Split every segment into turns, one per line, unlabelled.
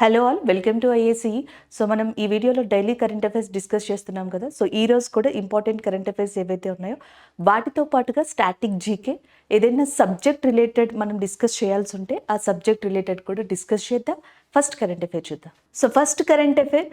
Hello all, welcome to IAC. So మనం ఈ వీడియోలో డైలీ కరెంట్ అఫైర్స్ డిస్కస్ చేస్తున్నాం కదా. సో ఈ రోజు కూడా ఇంపార్టెంట్ కరెంట్ అఫైర్స్ ఏవైతే ఉన్నాయో వాటితో పాటుగా స్టాటిక్ జీకే, ఏదైనా సబ్జెక్ట్ రిలేటెడ్ మనం డిస్కస్ చేయాల్సి ఉంటే ఆ సబ్జెక్ట్ రిలేటెడ్ కూడా డిస్కస్ చేద్దాం. ఫస్ట్ కరెంట్ అఫైర్ చూద్దాం. So first current affair,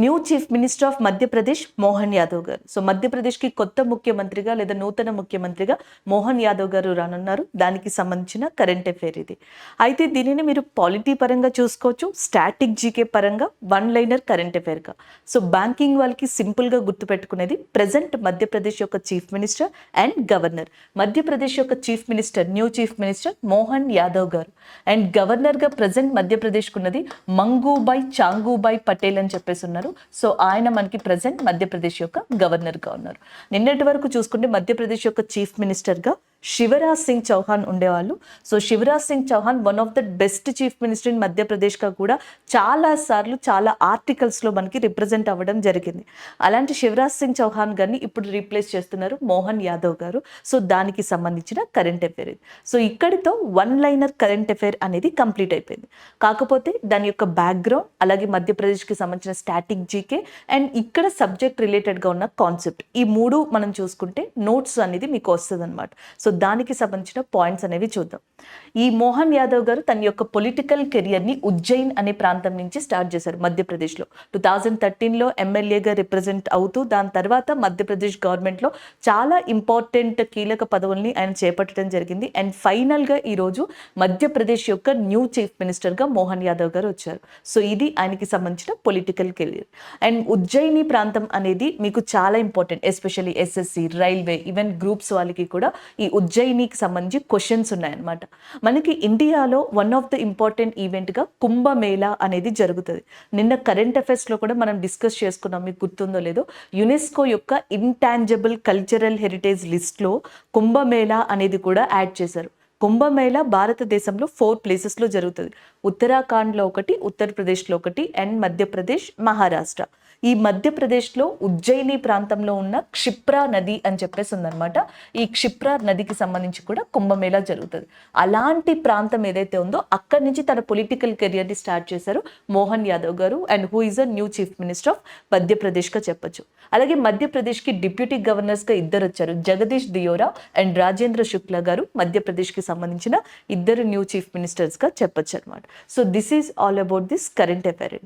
new chief minister of Madhya Pradesh Mohan Yadav గారు. సో మధ్యప్రదేశ్కి కొత్త ముఖ్యమంత్రిగా లేదా నూతన ముఖ్యమంత్రిగా మోహన్ యాదవ్ గారు రానున్నారు. దానికి సంబంధించిన కరెంట్ అఫైర్ ఇది. అయితే దీనిని మీరు పాలిటీ పరంగా చూసుకోవచ్చు, స్టాటిక్ జీకే పరంగా వన్ లైనర్ కరెంట్ అఫైర్గా. సో బ్యాంకింగ్ వాళ్ళకి సింపుల్గా గుర్తుపెట్టుకునేది ప్రజెంట్ మధ్యప్రదేశ్ యొక్క chief minister and governor. Madhya Pradesh యొక్క chief minister, new chief minister Mohan Yadav గారు. అండ్ గవర్నర్గా ప్రజెంట్ మధ్యప్రదేశ్కు ఉన్నది మంగూబాయ్ చాంగూబాయ్ పటేల్ అని చెప్పేసి ఉన్నారు. సో ఆయన మనకి ప్రజెంట్ మధ్యప్రదేశ్ యొక్క గవర్నర్గా ఉన్నారు. నిన్నటి వరకు చూసుకుంటే మధ్యప్రదేశ్ యొక్క చీఫ్ మినిస్టర్గా శివరాజ్ సింగ్ చౌహాన్ ఉండేవాళ్ళు. So Shivraj Singh Chouhan one of the best chief minister in మధ్యప్రదేశ్గా కూడా చాలా సార్లు చాలా ఆర్టికల్స్లో మనకి రిప్రజెంట్ అవ్వడం జరిగింది. అలాంటి శివరాజ్ సింగ్ చౌహాన్ గారిని ఇప్పుడు రీప్లేస్ చేస్తున్నారు మోహన్ యాదవ్ గారు. సో దానికి సంబంధించిన కరెంట్ అఫైర్ ఇది. సో ఇక్కడితో వన్ లైనర్ కరెంట్ అఫైర్ అనేది కంప్లీట్ అయిపోయింది. కాకపోతే దాని యొక్క బ్యాక్గ్రౌండ్, అలాగే మధ్యప్రదేశ్కి సంబంధించిన స్టాటిక్ జీకే అండ్ ఇక్కడ సబ్జెక్ట్ రిలేటెడ్గా ఉన్న కాన్సెప్ట్, ఈ మూడు మనం చూసుకుంటే నోట్స్ అనేది మీకు వస్తుంది అనమాట. సో దానికి సంబంధించిన పాయింట్స్ అనేవి చూద్దాం. ఈ మోహన్ యాదవ్ గారు తన యొక్క పొలిటికల్ కెరియర్ని ఉజ్జయిన్ అనే ప్రాంతం నుంచి స్టార్ట్ చేశారు మధ్యప్రదేశ్లో. 2013లో ఎమ్మెల్యేగా రిప్రజెంట్ అవుతూ దాని తర్వాత మధ్యప్రదేశ్ గవర్నమెంట్లో చాలా ఇంపార్టెంట్ కీలక పదవుల్ని ఆయన చేపట్టడం జరిగింది. అండ్ ఫైనల్గా ఈరోజు మధ్యప్రదేశ్ యొక్క న్యూ చీఫ్ మినిస్టర్గా మోహన్ యాదవ్ గారు వచ్చారు. సో ఇది ఆయనకి సంబంధించిన పొలిటికల్ కెరియర్. అండ్ ఉజ్జయిని ప్రాంతం అనేది మీకు చాలా important, especially SSC, railway, even groups వాళ్ళకి కూడా ఈ ఉజ్జయినికి సంబంధించి క్వశ్చన్స్ ఉన్నాయన్నమాట. మనకి ఇండియాలో వన్ ఆఫ్ ద ఇంపార్టెంట్ ఈవెంట్గా కుంభమేళా అనేది జరుగుతుంది. నిన్న కరెంట్ అఫైర్స్లో కూడా మనం డిస్కస్ చేసుకున్నాం, మీకు గుర్తుందో లేదో. యునెస్కో యొక్క ఇంటాంజిబుల్ కల్చరల్ హెరిటేజ్ లిస్ట్లో కుంభమేళా అనేది కూడా యాడ్ చేశారు. కుంభమేళా భారతదేశంలో 4 ప్లేసెస్లో జరుగుతుంది. ఉత్తరాఖండ్లో ఒకటి, ఉత్తరప్రదేశ్లో ఒకటి అండ్ మధ్యప్రదేశ్, మహారాష్ట్ర. ఈ మధ్యప్రదేశ్లో ఉజ్జయిని ప్రాంతంలో ఉన్న క్షిప్రా నది అని చెప్పేసి ఉందన్నమాట. ఈ క్షిప్రా నదికి సంబంధించి కూడా కుంభమేళా జరుగుతుంది. అలాంటి ప్రాంతం ఏదైతే ఉందో అక్కడి నుంచి తన పొలిటికల్ కెరియర్ని స్టార్ట్ చేశారు మోహన్ యాదవ్ గారు, and who is a new chief minister of మధ్యప్రదేశ్గా చెప్పొచ్చు. అలాగే మధ్యప్రదేశ్కి డిప్యూటీ గవర్నర్స్గా ఇద్దరు వచ్చారు, జగదీష్ దియోరా అండ్ రాజేంద్ర శుక్లా గారు. మధ్యప్రదేశ్కి సంబంధించిన ఇద్దరు న్యూ చీఫ్ మినిస్టర్స్గా చెప్పొచ్చు అనమాట. So this is all about this current affair.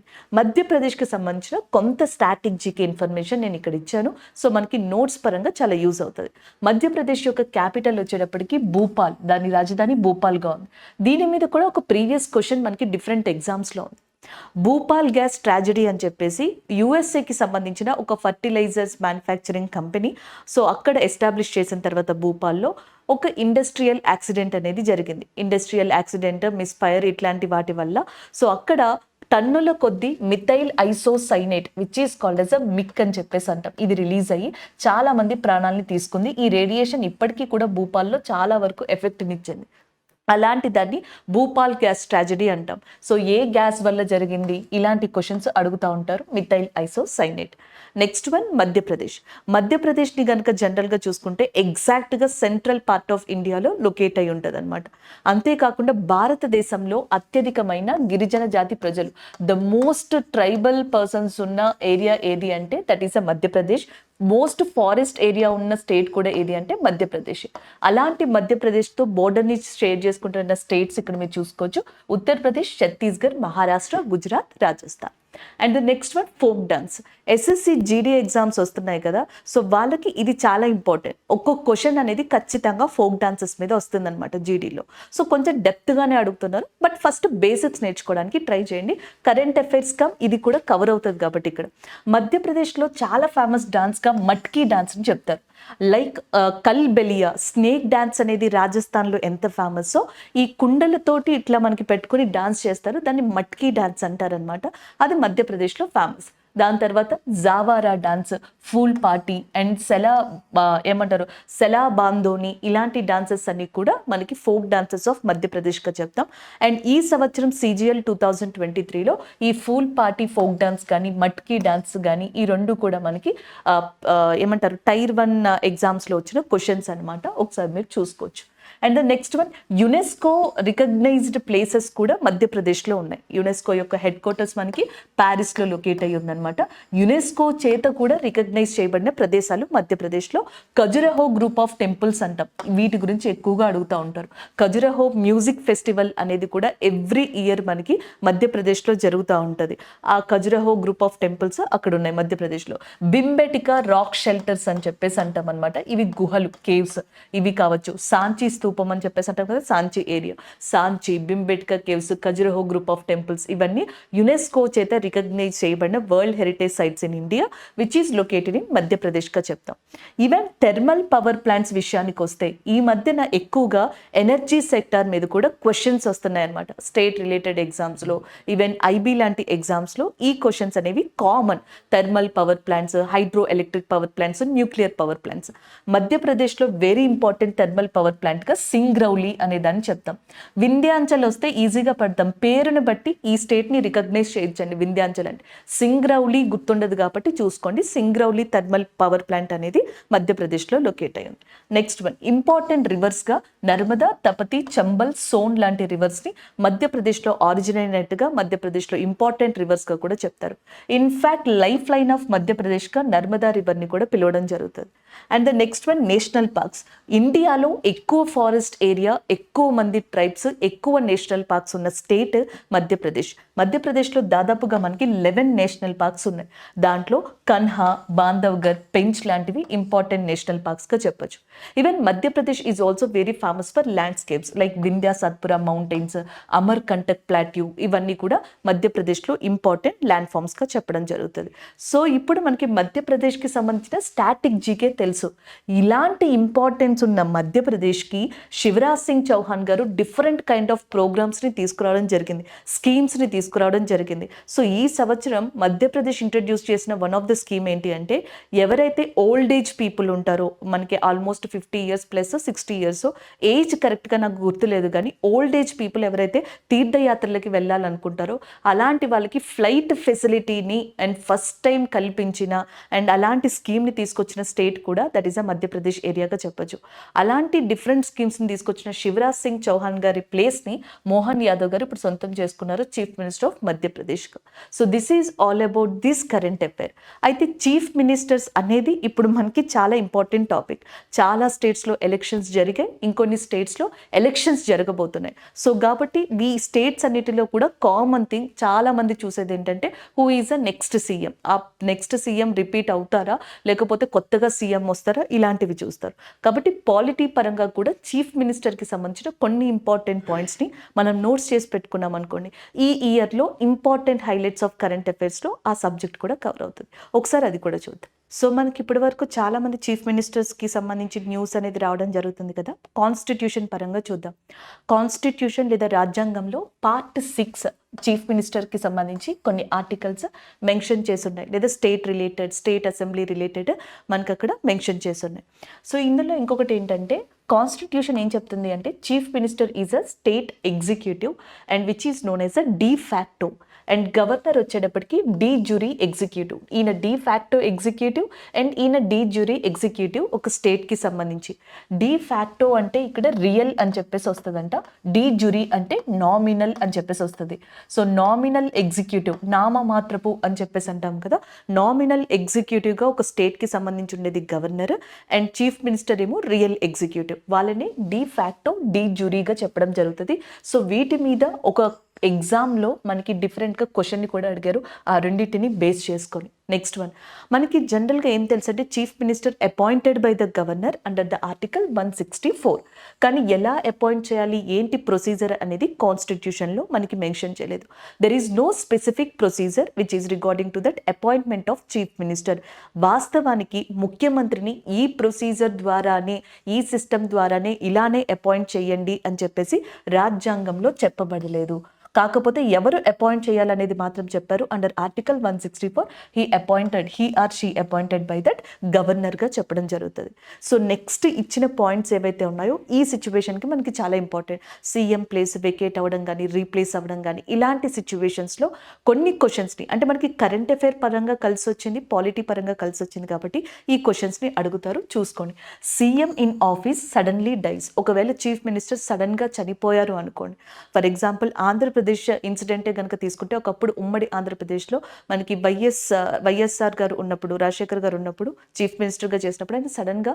మధ్యప్రదేశ్కి సంబంధించిన కొంత స్టాటిక్ జీకే ఇన్ఫర్మేషన్ నేను ఇక్కడ ఇచ్చాను. సో మనకి నోట్స్ పరంగా చాలా యూజ్ అవుతుంది. మధ్యప్రదేశ్ యొక్క క్యాపిటల్ వచ్చేటప్పటికి భూపాల్, దాని రాజధాని భూపాల్గా ఉంది. దీని మీద కూడా ఒక ప్రీవియస్ క్వశ్చన్ మనకి డిఫరెంట్ ఎగ్జామ్స్లో ఉంది. భూపాల్ గ్యాస్ ట్రాజడీ అని చెప్పేసి యుఎస్ఏకి సంబంధించిన ఒక ఫర్టిలైజర్స్ మ్యానుఫ్యాక్చరింగ్ కంపెనీ. సో అక్కడ ఎస్టాబ్లిష్ చేసిన తర్వాత భూపాల్లో ఒక ఇండస్ట్రియల్ యాక్సిడెంట్ అనేది జరిగింది. ఇండస్ట్రియల్ యాక్సిడెంట్, మిస్ఫైర్, ఇట్లాంటి వాటి వల్ల సో అక్కడ టన్నుల కొద్ది methyl isocyanate which is called as అ మిక్ అని చెప్పేసి అంటాం, ఇది రిలీజ్ అయ్యి చాలా మంది ప్రాణాలని తీసుకుంది. ఈ రేడియేషన్ ఇప్పటికీ కూడా భూపాల్లో చాలా వరకు ఎఫెక్ట్నిచ్చింది. అలాంటి దాన్ని భూపాల్ గ్యాస్ ట్రాజడీ అంటాం. సో ఏ గ్యాస్ వల్ల జరిగింది, ఇలాంటి క్వశ్చన్స్ అడుగుతూ ఉంటారు, methyl isocyanate. Next one Madhya Pradesh. మధ్యప్రదేశ్ని కనుక జనరల్గా చూసుకుంటే ఎగ్జాక్ట్గా సెంట్రల్ పార్ట్ ఆఫ్ ఇండియాలో లొకేట్ అయి ఉంటుంది అనమాట. అంతేకాకుండా భారతదేశంలో అత్యధికమైన గిరిజన జాతి ప్రజలు, ద మోస్ట్ ట్రైబల్ పర్సన్స్ ఉన్న ఏరియా ఏది అంటే that is uh Madhya Pradesh. Most forest area ఉన్న స్టేట్ కూడా ఏది అంటే మధ్యప్రదేశ్. అలాంటి మధ్యప్రదేశ్తో బోర్డర్ని షేర్ చేసుకుంటున్న స్టేట్స్ ఇక్కడ మీరు చూసుకోవచ్చు, Uttar Pradesh, Chhattisgarh, Maharashtra, Gujarat, Rajasthan. And the next one folk dance. SSC GD exams వస్తున్నాయి కదా, సో వాళ్ళకి ఇది చాలా ఇంపార్టెంట్. ఒక్కొక్క క్వశ్చన్ అనేది ఖచ్చితంగా ఫోక్ డాన్సెస్ మీద వస్తుందన్నమాట జీడీలో. సో కొంచెం డెప్త్గానే అడుగుతున్నారు, బట్ ఫస్ట్ బేసిక్స్ నేర్చుకోవడానికి ట్రై చేయండి. కరెంట్ అఫైర్స్ ఇది కూడా కవర్ అవుతుంది కాబట్టి. ఇక్కడ మధ్యప్రదేశ్లో చాలా ఫేమస్ డాన్స్గా మట్కీ డాన్స్ అని చెప్తారు. లైక్ కల్బెలియా స్నేక్ డాన్స్ అనేది రాజస్థాన్లో ఎంత ఫేమస్సో, ఈ కుండలతోటి ఇట్లా మనకి పెట్టుకుని డాన్స్ చేస్తారు, దాన్ని మట్కీ డాన్స్ అంటారనమాట. అది మధ్యప్రదేశ్లో ఫేమస్. దాని తర్వాత జావారా డాన్స్, ఫూల్ పార్టీ అండ్ సెలా బాందోని, ఇలాంటి డాన్సెస్ అన్ని కూడా మనకి ఫోక్ డాన్సెస్ ఆఫ్ మధ్యప్రదేశ్గా చెప్తాం. అండ్ ఈ సంవత్సరం CGL 2023లో ఈ ఫూల్ పార్టీ ఫోక్ డాన్స్ కానీ మట్కీ డాన్స్ కానీ ఈ రెండు కూడా మనకి టైర్ 1 ఎగ్జామ్స్లో వచ్చిన క్వశ్చన్స్ అనమాట. ఒకసారి మీరు చూసుకోవచ్చు. And the next one, UNESCO recognised places కూడా మధ్యప్రదేశ్లో ఉన్నాయి. యునెస్కో యొక్క హెడ్ క్వార్టర్స్ మనకి ప్యారిస్లో లొకేట్ అయ్యి ఉందన్నమాట. యునెస్కో చేత కూడా రికగ్నైజ్ చేయబడిన ప్రదేశాలు మధ్యప్రదేశ్లో. ఖజురహో గ్రూప్ ఆఫ్ టెంపుల్స్ అంటాం, వీటి గురించి ఎక్కువగా అడుగుతూ ఉంటారు. ఖజురహో మ్యూజిక్ ఫెస్టివల్ అనేది కూడా ఎవ్రీ ఇయర్ మనకి మధ్యప్రదేశ్లో జరుగుతూ ఉంటుంది. ఆ ఖజురహో గ్రూప్ ఆఫ్ టెంపుల్స్ అక్కడ ఉన్నాయి మధ్యప్రదేశ్లో. బింబెటికా రాక్ షెల్టర్స్ అని చెప్పేసి అంటాం అనమాట. ఇవి గుహలు, కేవ్స్ ఇవి కావచ్చు. సాంచి స్తూపం అని చెప్పేసి అంటాం కదా, Sanchi area. Sanchi, Bhimbetka caves, Khajuraho group of temples ఇవన్నీ యునెస్కో చేత రికగ్నైజ్ చేయబడిన world heritage sites in India which is located in మధ్యప్రదేశ్గా చెప్తాం. ఈవెన్ థెర్మల్ పవర్ ప్లాంట్స్ విషయానికి వస్తే ఈ మధ్యన ఎక్కువగా ఎనర్జీ సెక్టార్ మీద కూడా క్వశ్చన్స్ వస్తున్నాయి అనమాట. స్టేట్ రిలేటెడ్ ఎగ్జామ్స్లో, ఈవెన్ ఐబీ లాంటి ఎగ్జామ్స్లో ఈ క్వశ్చన్స్ అనేవి common. Thermal power plants, hydro electric power plants, nuclear power plants. మధ్యప్రదేశ్లో very important thermal power ప్లాంట్గా Singrauli అనే దాన్ని చెప్తాం. వింధ్యాంచల్ వస్తే ఈజీగా పడతాం, పేరుని బట్టి ఈ స్టేట్ని రికగ్నైజ్ చేయొచ్చండి. వింధ్యాంచల్ అంటే సింగ్రౌలి గుర్తుండదు కాబట్టి చూసుకోండి. సింగ్రౌలి థర్మల్ పవర్ ప్లాంట్ అనేది మధ్యప్రదేశ్లో లొకేట్ అయ్యింది. నెక్స్ట్ వన్, ఇంపార్టెంట్ రివర్స్గా నర్మదా, తపతి, చంబల్, సోన్ లాంటి రివర్స్ని మధ్యప్రదేశ్లో ఆరిజిన్ అయినట్టుగా మధ్యప్రదేశ్లో ఇంపార్టెంట్ రివర్స్గా కూడా చెప్తారు. ఇన్ఫ్యాక్ట్ లైఫ్ లైన్ ఆఫ్ మధ్యప్రదేశ్గా నర్మదా రివర్ని కూడా పిలవడం జరుగుతుంది. And the next one, national parks. ఇండియాలో ఎక్కువ ఫారెస్ట్ ఏరియా, ఎక్కువ మంది ట్రైబ్స్, ఎక్కువ నేషనల్ పార్క్స్ ఉన్న స్టేట్ మధ్యప్రదేశ్. మధ్యప్రదేశ్లో దాదాపుగా మనకి 11 నేషనల్ పార్క్స్ ఉన్నాయి. దాంట్లో కన్హా, బాంధవ్గర్, పెంచ్ లాంటివి ఇంపార్టెంట్ నేషనల్ పార్క్స్గా చెప్పొచ్చు. Even Madhya Pradesh is also very famous for landscapes like Vindhya Satpura mountains, Amarkantak plateau, ఇవన్నీ కూడా మధ్యప్రదేశ్లో ఇంపార్టెంట్ ల్యాండ్ ఫామ్స్గా చెప్పడం జరుగుతుంది. సో ఇప్పుడు మనకి మధ్యప్రదేశ్కి సంబంధించిన స్టాటిక్ జీకే తెలుసు. ఇలాంటి ఇంపార్టెన్స్ ఉన్న మధ్యప్రదేశ్కి శివరాజ్ సింగ్ చౌహాన్ గారు డిఫరెంట్ కైండ్ ఆఫ్ ప్రోగ్రామ్స్ని తీసుకురావడం జరిగింది, స్కీమ్స్ని తీసుకురావడం జరిగింది. సో ఈ సంవత్సరం మధ్యప్రదేశ్ ఇంట్రడ్యూస్ చేసిన వన్ ఆఫ్ ద స్కీమ్ ఏంటి అంటే, ఎవరైతే ఓల్డ్ ఏజ్ పీపుల్ ఉంటారో, మనకి almost 50 years plus 60 years, age కరెక్ట్గా నాకు గుర్తులేదు కానీ ఓల్డ్ ఏజ్ పీపుల్ ఎవరైతే తీర్థయాత్రలకి వెళ్ళాలనుకుంటారో అలాంటి వాళ్ళకి ఫ్లైట్ ఫెసిలిటీని అండ్ ఫస్ట్ టైం కల్పించిన అండ్ అలాంటి స్కీమ్ని తీసుకొచ్చిన స్టేట్ కూడా దట్ ఈస్ అ మధ్యప్రదేశ్ ఏరియాగా చెప్పొచ్చు. అలాంటి డిఫరెంట్ స్కీమ్స్ని తీసుకొచ్చిన శివరాజ్ సింగ్ చౌహాన్ గారి ప్లేస్ని మోహన్ యాదవ్ గారు ఇప్పుడు సొంతం చేసుకున్నారు chief minister of Madhya Pradesh. So this is all about this current affair. అయితే చీఫ్ మినిస్టర్స్ అనేది ఇప్పుడు మనకి చాలా ఇంపార్టెంట్ టాపిక్. చాలా స్టేట్స్లో ఎలక్షన్స్ జరిగాయి, ఇంకొన్ని స్టేట్స్లో ఎలక్షన్స్ జరగబోతున్నాయి. సో కాబట్టి ఈ స్టేట్స్ అన్నిటిలో కూడా కామన్ థింగ్ చాలా మంది చూసేది ఏంటంటే, who is a next CM. ఆ నెక్స్ట్ సీఎం రిపీట్ అవుతారా, లేకపోతే కొత్తగా సీఎం వస్తారా, ఇలాంటివి చూస్తారు. కాబట్టి పాలిటీ పరంగా కూడా చీఫ్ మినిస్టర్కి సంబంధించిన కొన్ని ఇంపార్టెంట్ పాయింట్స్ని మనం నోట్స్ చేసి పెట్టుకున్నాం అనుకోండి, ఈ ఇయర్లో ఇంపార్టెంట్ హైలైట్స్ ఆఫ్ కరెంట్ అఫైర్స్లో ఆ సబ్జెక్ట్ కూడా కవర్ అవుతుంది. ఒకసారి అది కూడా చూద్దాం. సో మనకి ఇప్పటి వరకు చాలా మంది చీఫ్ మినిస్టర్స్కి సంబంధించి న్యూస్ అనేది రావడం జరుగుతుంది కదా. కాన్స్టిట్యూషన్ పరంగా చూద్దాం. కాన్స్టిట్యూషన్ లేదా రాజ్యాంగంలో పార్ట్ 6 చీఫ్ మినిస్టర్కి సంబంధించి కొన్ని ఆర్టికల్స్ మెన్షన్ చేసి ఉన్నాయి, లేదా state related, state assembly related మనకు అక్కడ మెన్షన్ చేసి ఉన్నాయి. సో ఇందులో ఇంకొకటి ఏంటంటే, కాన్స్టిట్యూషన్ ఏం చెప్తుంది అంటే, chief minister is a state executive and which is known as a de facto. And governor వచ్చేటప్పటికి డి జ్యూరీ ఎగ్జిక్యూటివ్. ఈయన డి ఫ్యాక్టో ఎగ్జిక్యూటివ్ అండ్ ఈయన డి జ్యూరీ ఎగ్జిక్యూటివ్ ఒక స్టేట్కి సంబంధించి. డి ఫ్యాక్టో అంటే ఇక్కడ రియల్ అని చెప్పేసి వస్తుందంట, డి జ్యూరీ అంటే నామినల్ అని చెప్పేసి వస్తుంది. సో నామినల్ ఎగ్జిక్యూటివ్, నామమాత్రపు అని చెప్పేసి అంటాం కదా, నామినల్ ఎగ్జిక్యూటివ్గా ఒక స్టేట్కి సంబంధించి ఉండేది గవర్నర్ అండ్ చీఫ్ మినిస్టర్ ఏమో రియల్ ఎగ్జిక్యూటివ్. వాళ్ళని డి ఫ్యాక్టో, డి జ్యూరీగా చెప్పడం జరుగుతుంది. సో వీటి మీద ఒక ఎగ్జామ్లో మనకి డిఫరెంట్గా క్వశ్చన్ని కూడా అడిగారు, ఆ రెండింటిని బేస్ చేసుకొని. నెక్స్ట్ వన్, మనకి జనరల్గా ఏం తెలుసు అంటే, chief minister appointed by the governor under the article 164. కానీ ఎలా అపాయింట్ చేయాలి, ఏంటి ప్రొసీజర్ అనేది కాన్స్టిట్యూషన్లో మనకి మెన్షన్ చేయలేదు. There is no specific procedure which is regarding to that appointment of chief minister. వాస్తవానికి ముఖ్యమంత్రిని ఈ ప్రొసీజర్ ద్వారానే, ఈ సిస్టమ్ ద్వారానే ఇలానే అపాయింట్ చేయండి అని చెప్పేసి రాజ్యాంగంలో చెప్పబడలేదు. కాకపోతే ఎవరు అపాయింట్ చేయాలనేది మాత్రం చెప్పారు. Under article 164 he appointed, he or she appointed by that గవర్నర్గా చెప్పడం జరుగుతుంది. సో నెక్స్ట్ ఇచ్చిన పాయింట్స్ ఏవైతే ఉన్నాయో ఈ సిచ్యువేషన్కి మనకి చాలా ఇంపార్టెంట్. సీఎం ప్లేస్ వెకేట్ అవ్వడం కానీ, రీప్లేస్ అవ్వడం కానీ, ఇలాంటి సిచ్యువేషన్స్లో కొన్ని క్వశ్చన్స్ని, అంటే మనకి కరెంట్ అఫైర్ పరంగా కలిసి వచ్చింది, పాలిటీ పరంగా కలిసి వచ్చింది కాబట్టి ఈ క్వశ్చన్స్ని అడుగుతారు, చూసుకోండి. CM in office suddenly dies, ఒకవేళ చీఫ్ మినిస్టర్ సడన్గా చనిపోయారు అనుకోండి. ఫర్ ఆంధ్రప్రదేశ్ ఇన్సిడెంటే కనుక తీసుకుంటే, ఒకప్పుడు ఉమ్మడి ఆంధ్రప్రదేశ్లో మనకి వైఎస్ఆర్ గారు ఉన్నప్పుడు, రాజశేఖర్ గారు ఉన్నప్పుడు చీఫ్ మినిస్టర్గా చేసినప్పుడు ఆయన సడన్గా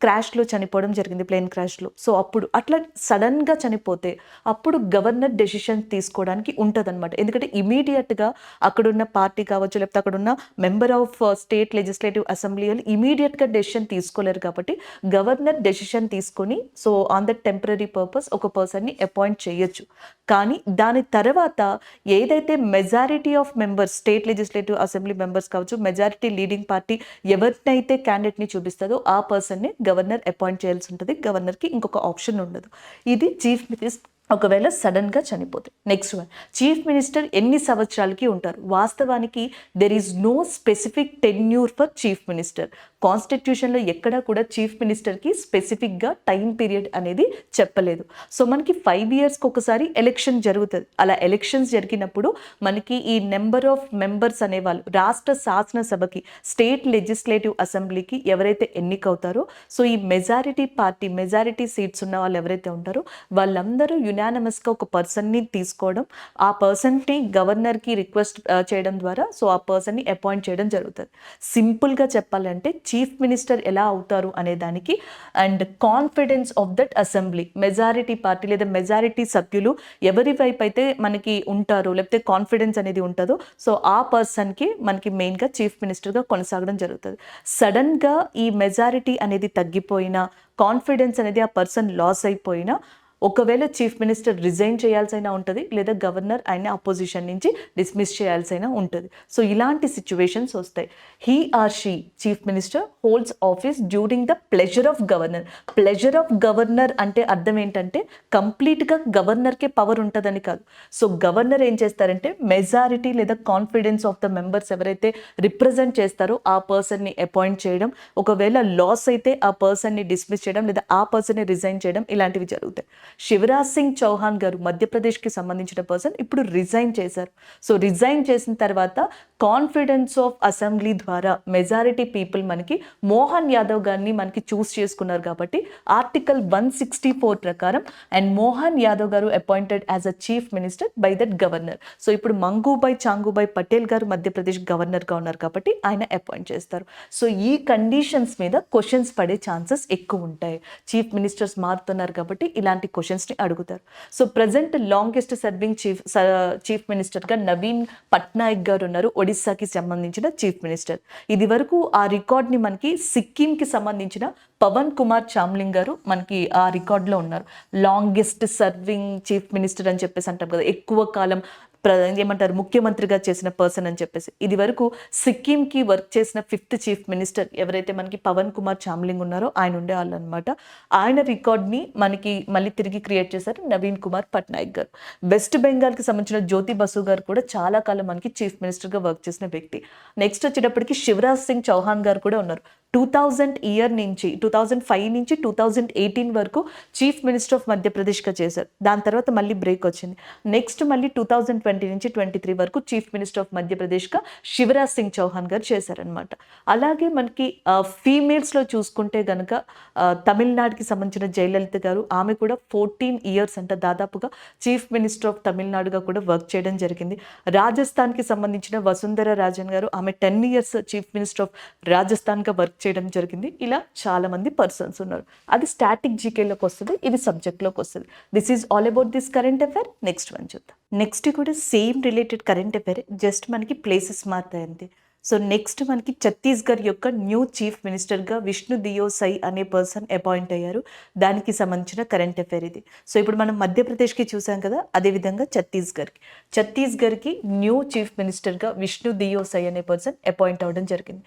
క్రాష్లో చనిపోవడం జరిగింది, ప్లేన్ క్రాష్లో. సో అప్పుడు అట్లా సడన్గా చనిపోతే అప్పుడు గవర్నర్ డెసిషన్ తీసుకోవడానికి ఉంటుంది అనమాట. ఎందుకంటే ఇమీడియట్గా అక్కడున్న పార్టీ కావచ్చు, లేకపోతే అక్కడున్న member of state legislative assembly వాళ్ళు ఇమీడియట్గా డెసిషన్ తీసుకోలేరు కాబట్టి గవర్నర్ డెసిషన్ తీసుకొని so on the temporary purpose ఒక పర్సన్ని అపాయింట్ చేయొచ్చు. కానీ దాని తర్వాత ఏదైతే majority of members, state legislative assembly members కావచ్చు, మెజారిటీ లీడింగ్ పార్టీ ఎవరినైతే క్యాండిడేట్ని చూపిస్తుందో ఆ పర్సన్ని గవర్నర్ అపాయింట్ చేయాల్సి ఉంటుంది. గవర్నర్కి ఇంకొక ఆప్షన్ ఉండదు. ఇది చీఫ్ మినిస్టర్ ఒకవేళ సడన్గా చనిపోతే. నెక్స్ట్ వన్, చీఫ్ మినిస్టర్ ఎన్ని సంవత్సరాలకి ఉంటారు? వాస్తవానికి there is no specific tenure for chief minister. కాన్స్టిట్యూషన్లో ఎక్కడా కూడా చీఫ్ మినిస్టర్కి స్పెసిఫిక్గా టైం పీరియడ్ అనేది చెప్పలేదు. సో మనకి 5 yearsకి ఒకసారి ఎలక్షన్ జరుగుతుంది. అలా ఎలక్షన్స్ జరిగినప్పుడు మనకి ఈ నెంబర్ ఆఫ్ మెంబర్స్ అనేవాళ్ళు రాష్ట్ర శాసనసభకి, స్టేట్ లెజిస్లేటివ్ అసెంబ్లీకి ఎవరైతే ఎన్నికవుతారో, సో ఈ మెజారిటీ సీట్స్ ఉన్న వాళ్ళు ఎవరైతే ఉంటారో వాళ్ళందరూ యునానిమస్గా ఒక పర్సన్ని తీసుకోవడం, ఆ పర్సన్ని గవర్నర్కి రిక్వెస్ట్ చేయడం ద్వారా సో ఆ పర్సన్ని అపాయింట్ చేయడం జరుగుతుంది. సింపుల్గా చెప్పాలంటే చీఫ్ మినిస్టర్ ఎలా అవుతారు అనే దానికి and confidence of that assembly, majority party లేదా మెజారిటీ సభ్యులు ఎవరి వైపు అయితే మనకి ఉంటారో, లేకపోతే కాన్ఫిడెన్స్ అనేది ఉంటుందో సో ఆ పర్సన్కి మనకి మెయిన్గా చీఫ్ మినిస్టర్గా కొనసాగడం జరుగుతుంది. సడన్గా ఈ మెజారిటీ అనేది తగ్గిపోయినా, కాన్ఫిడెన్స్ అనేది ఆ పర్సన్ లాస్ అయిపోయినా ఒకవేళ చీఫ్ మినిస్టర్ రిజైన్ చేయాల్సైనా ఉంటుంది, లేదా గవర్నర్ ఆయన అపోజిషన్ నుంచి డిస్మిస్ చేయాల్సైనా ఉంటుంది. సో ఇలాంటి సిచ్యువేషన్స్ వస్తాయి. He or she chief minister holds office during the pleasure of governor. Pleasure of governor అంటే అర్థం ఏంటంటే కంప్లీట్గా గవర్నర్కే పవర్ ఉంటుందని కాదు. సో గవర్నర్ ఏం చేస్తారంటే మెజారిటీ లేదా కాన్ఫిడెన్స్ ఆఫ్ ద మెంబర్స్ ఎవరైతే రిప్రజెంట్ చేస్తారో ఆ పర్సన్ని అపాయింట్ చేయడం, ఒకవేళ లాస్ అయితే ఆ పర్సన్ని డిస్మిస్ చేయడం లేదా ఆ పర్సన్ని రిజైన్ చేయడం, ఇలాంటివి జరుగుతాయి. శివరాజ్ సింగ్ చౌహాన్ గారు మధ్యప్రదేశ్కి సంబంధించిన పర్సన్ ఇప్పుడు రిజైన్ చేశారు. సో రిజైన్ చేసిన తర్వాత కాన్ఫిడెన్స్ ఆఫ్ అసెంబ్లీ ద్వారా మెజారిటీ పీపుల్ మనకి మోహన్ యాదవ్ గారిని మనకి చూస్ చేసుకున్నారు కాబట్టి ఆర్టికల్ 164 ప్రకారం అండ్ మోహన్ యాదవ్ గారు appointed as a chief minister by that governor. So ఇప్పుడు చాంగుబాయ్ పటేల్ గారు మధ్యప్రదేశ్ గవర్నర్గా ఉన్నారు కాబట్టి ఆయన అపాయింట్ చేస్తారు. సో ఈ కండిషన్స్ మీద క్వశ్చన్స్ పడే ఛాన్సెస్ ఎక్కువ ఉంటాయి. చీఫ్ మినిస్టర్స్ మారుతున్నారు కాబట్టి ఇలాంటి క్వశ్చన్స్ని అడుగుతారు. So present longest serving chief మినిస్టర్గా నవీన్ పట్నాయక్ గారు ఉన్నారు, ఒడిస్సాకి సంబంధించిన చీఫ్ మినిస్టర్. ఇది వరకు ఆ రికార్డ్ని మనకి సిక్కింకి సంబంధించిన పవన్ కుమార్ చామ్లింగ్ గారు మనకి ఆ రికార్డులో ఉన్నారు. లాంగెస్ట్ సర్వింగ్ చీఫ్ మినిస్టర్ అని చెప్పేసి అంటాం కదా, ఎక్కువ కాలం ఏమంటారు ముఖ్యమంత్రిగా చేసిన పర్సన్ అని చెప్పేసి. ఇది వరకు సిక్కింకి వర్క్ చేసిన 5th చీఫ్ మినిస్టర్ ఎవరైతే మనకి పవన్ కుమార్ చామ్లింగ్ ఉన్నారో ఆయన ఉండేవాళ్ళు అనమాట. ఆయన రికార్డ్ని మనకి మళ్ళీ తిరిగి క్రియేట్ చేశారు నవీన్ కుమార్ పట్నాయక్ గారు. వెస్ట్ బెంగాల్కి సంబంధించిన జ్యోతి బసు గారు కూడా చాలా కాలం మనకి చీఫ్ మినిస్టర్గా వర్క్ చేసిన వ్యక్తి. నెక్స్ట్ వచ్చేటప్పటికి శివరాజ్ సింగ్ చౌహాన్ గారు కూడా ఉన్నారు. 2005 నుంచి 2018 వరకు చీఫ్ మినిస్టర్ ఆఫ్ మధ్యప్రదేశ్గా చేశారు. దాని తర్వాత మళ్ళీ బ్రేక్ వచ్చింది. నెక్స్ట్ మళ్ళీ 2020 నుంచి 23 వరకు చీఫ్ మినిస్టర్ ఆఫ్ మధ్యప్రదేశ్గా శివరాజ్ సింగ్ చౌహాన్ గారు చేశారనమాట. అలాగే మనకి ఫీమేల్స్లో చూసుకుంటే కనుక తమిళనాడుకి సంబంధించిన జయలలిత గారు, ఆమె కూడా 14 years అంట దాదాపుగా చీఫ్ మినిస్టర్ ఆఫ్ తమిళనాడుగా కూడా వర్క్ చేయడం జరిగింది. రాజస్థాన్కి సంబంధించిన వసుంధర రాజన్ గారు, ఆమె 10 years చీఫ్ మినిస్టర్ ఆఫ్ రాజస్థాన్గా వర్క్ చేయడం జరిగింది. ఇలా చాలా మంది పర్సన్స్ ఉన్నారు. అది స్టాటిక్ జీకేలోకి వస్తుంది, ఇది సబ్జెక్ట్లోకి వస్తుంది. This is all about this current affair. Next one చూద్దాం. నెక్స్ట్ కూడా same related current affair, just మనకి ప్లేసెస్ మారుతాయి అంతే. సో నెక్స్ట్ మనకి ఛత్తీస్గఢ్ యొక్క న్యూ చీఫ్ మినిస్టర్గా విష్ణు దియో సై అనే పర్సన్ అపాయింట్ అయ్యారు. దానికి సంబంధించిన కరెంట్ అఫైర్ ఇది. సో ఇప్పుడు మనం మధ్యప్రదేశ్కి చూసాం కదా, అదేవిధంగా ఛత్తీస్గఢ్కి న్యూ చీఫ్ మినిస్టర్గా విష్ణు దియో సై అనే పర్సన్ అపాయింట్ అవ్వడం జరిగింది.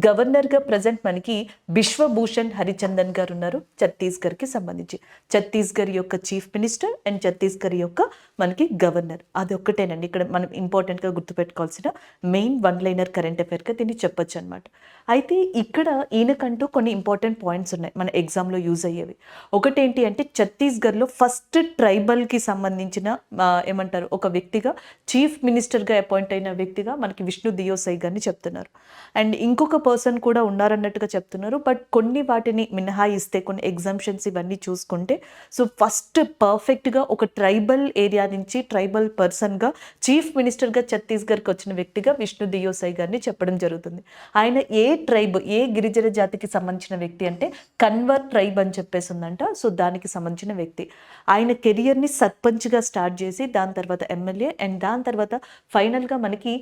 గవర్నర్గా ప్రజెంట్ మనకి బిశ్వభూషణ్ హరిచందన్ గారు ఉన్నారు ఛత్తీస్గఢ్కి సంబంధించి. ఛత్తీస్గఢ్ యొక్క చీఫ్ మినిస్టర్ అండ్ ఛత్తీస్గఢ్ యొక్క మనకి గవర్నర్, అది ఒక్కటేనండి ఇక్కడ మనం ఇంపార్టెంట్గా గుర్తుపెట్టుకోవాల్సిన మెయిన్ 1-liner కరెంట్ అఫైర్. అఫైర్గా దీన్ని చెప్పొచ్చు అనమాట. అయితే ఇక్కడ ఈయనకంటూ కొన్ని ఇంపార్టెంట్ పాయింట్స్ ఉన్నాయి మన ఎగ్జామ్లో యూజ్ అయ్యేవి. ఒకటేంటి అంటే ఛత్తీస్గఢ్లో ఫస్ట్ ట్రైబల్కి సంబంధించిన ఏమంటారు ఒక వ్యక్తిగా చీఫ్ మినిస్టర్గా అపాయింట్ అయిన వ్యక్తిగా మనకి విష్ణు దియో సై గారిని చెప్తున్నారు. అండ్ ఇంకొక పర్సన్ కూడా ఉన్నారన్నట్టుగా చెప్తున్నారు. బట్ కొన్ని వాటిని మినహాయిస్తే కొన్ని ఎగ్జామ్షన్స్ ఇవన్నీ చూసుకుంటే సో ఫస్ట్ పర్ఫెక్ట్గా ఒక ట్రైబల్ ఏరియా నుంచి ట్రైబల్ పర్సన్గా చీఫ్ మినిస్టర్గా ఛత్తీస్గఢ్కి వచ్చిన వ్యక్తిగా విష్ణు దియో సై గారిని చెప్పడం జరుగుతుంది. ఆయన ఏ ట్రైబ్ ఏ గిరిజన జాతికి సంబంధించిన వ్యక్తి అంటే కన్వర్ ట్రైబ్ అని చెప్పేసి ఉందంట. సో దానికి సంబంధించిన వ్యక్తి. ఆయన కెరియర్ని సర్పంచ్గా స్టార్ట్ చేసి దాని తర్వాత ఎమ్మెల్యే అండ్ దాని తర్వాత ఫైనల్గా మనకి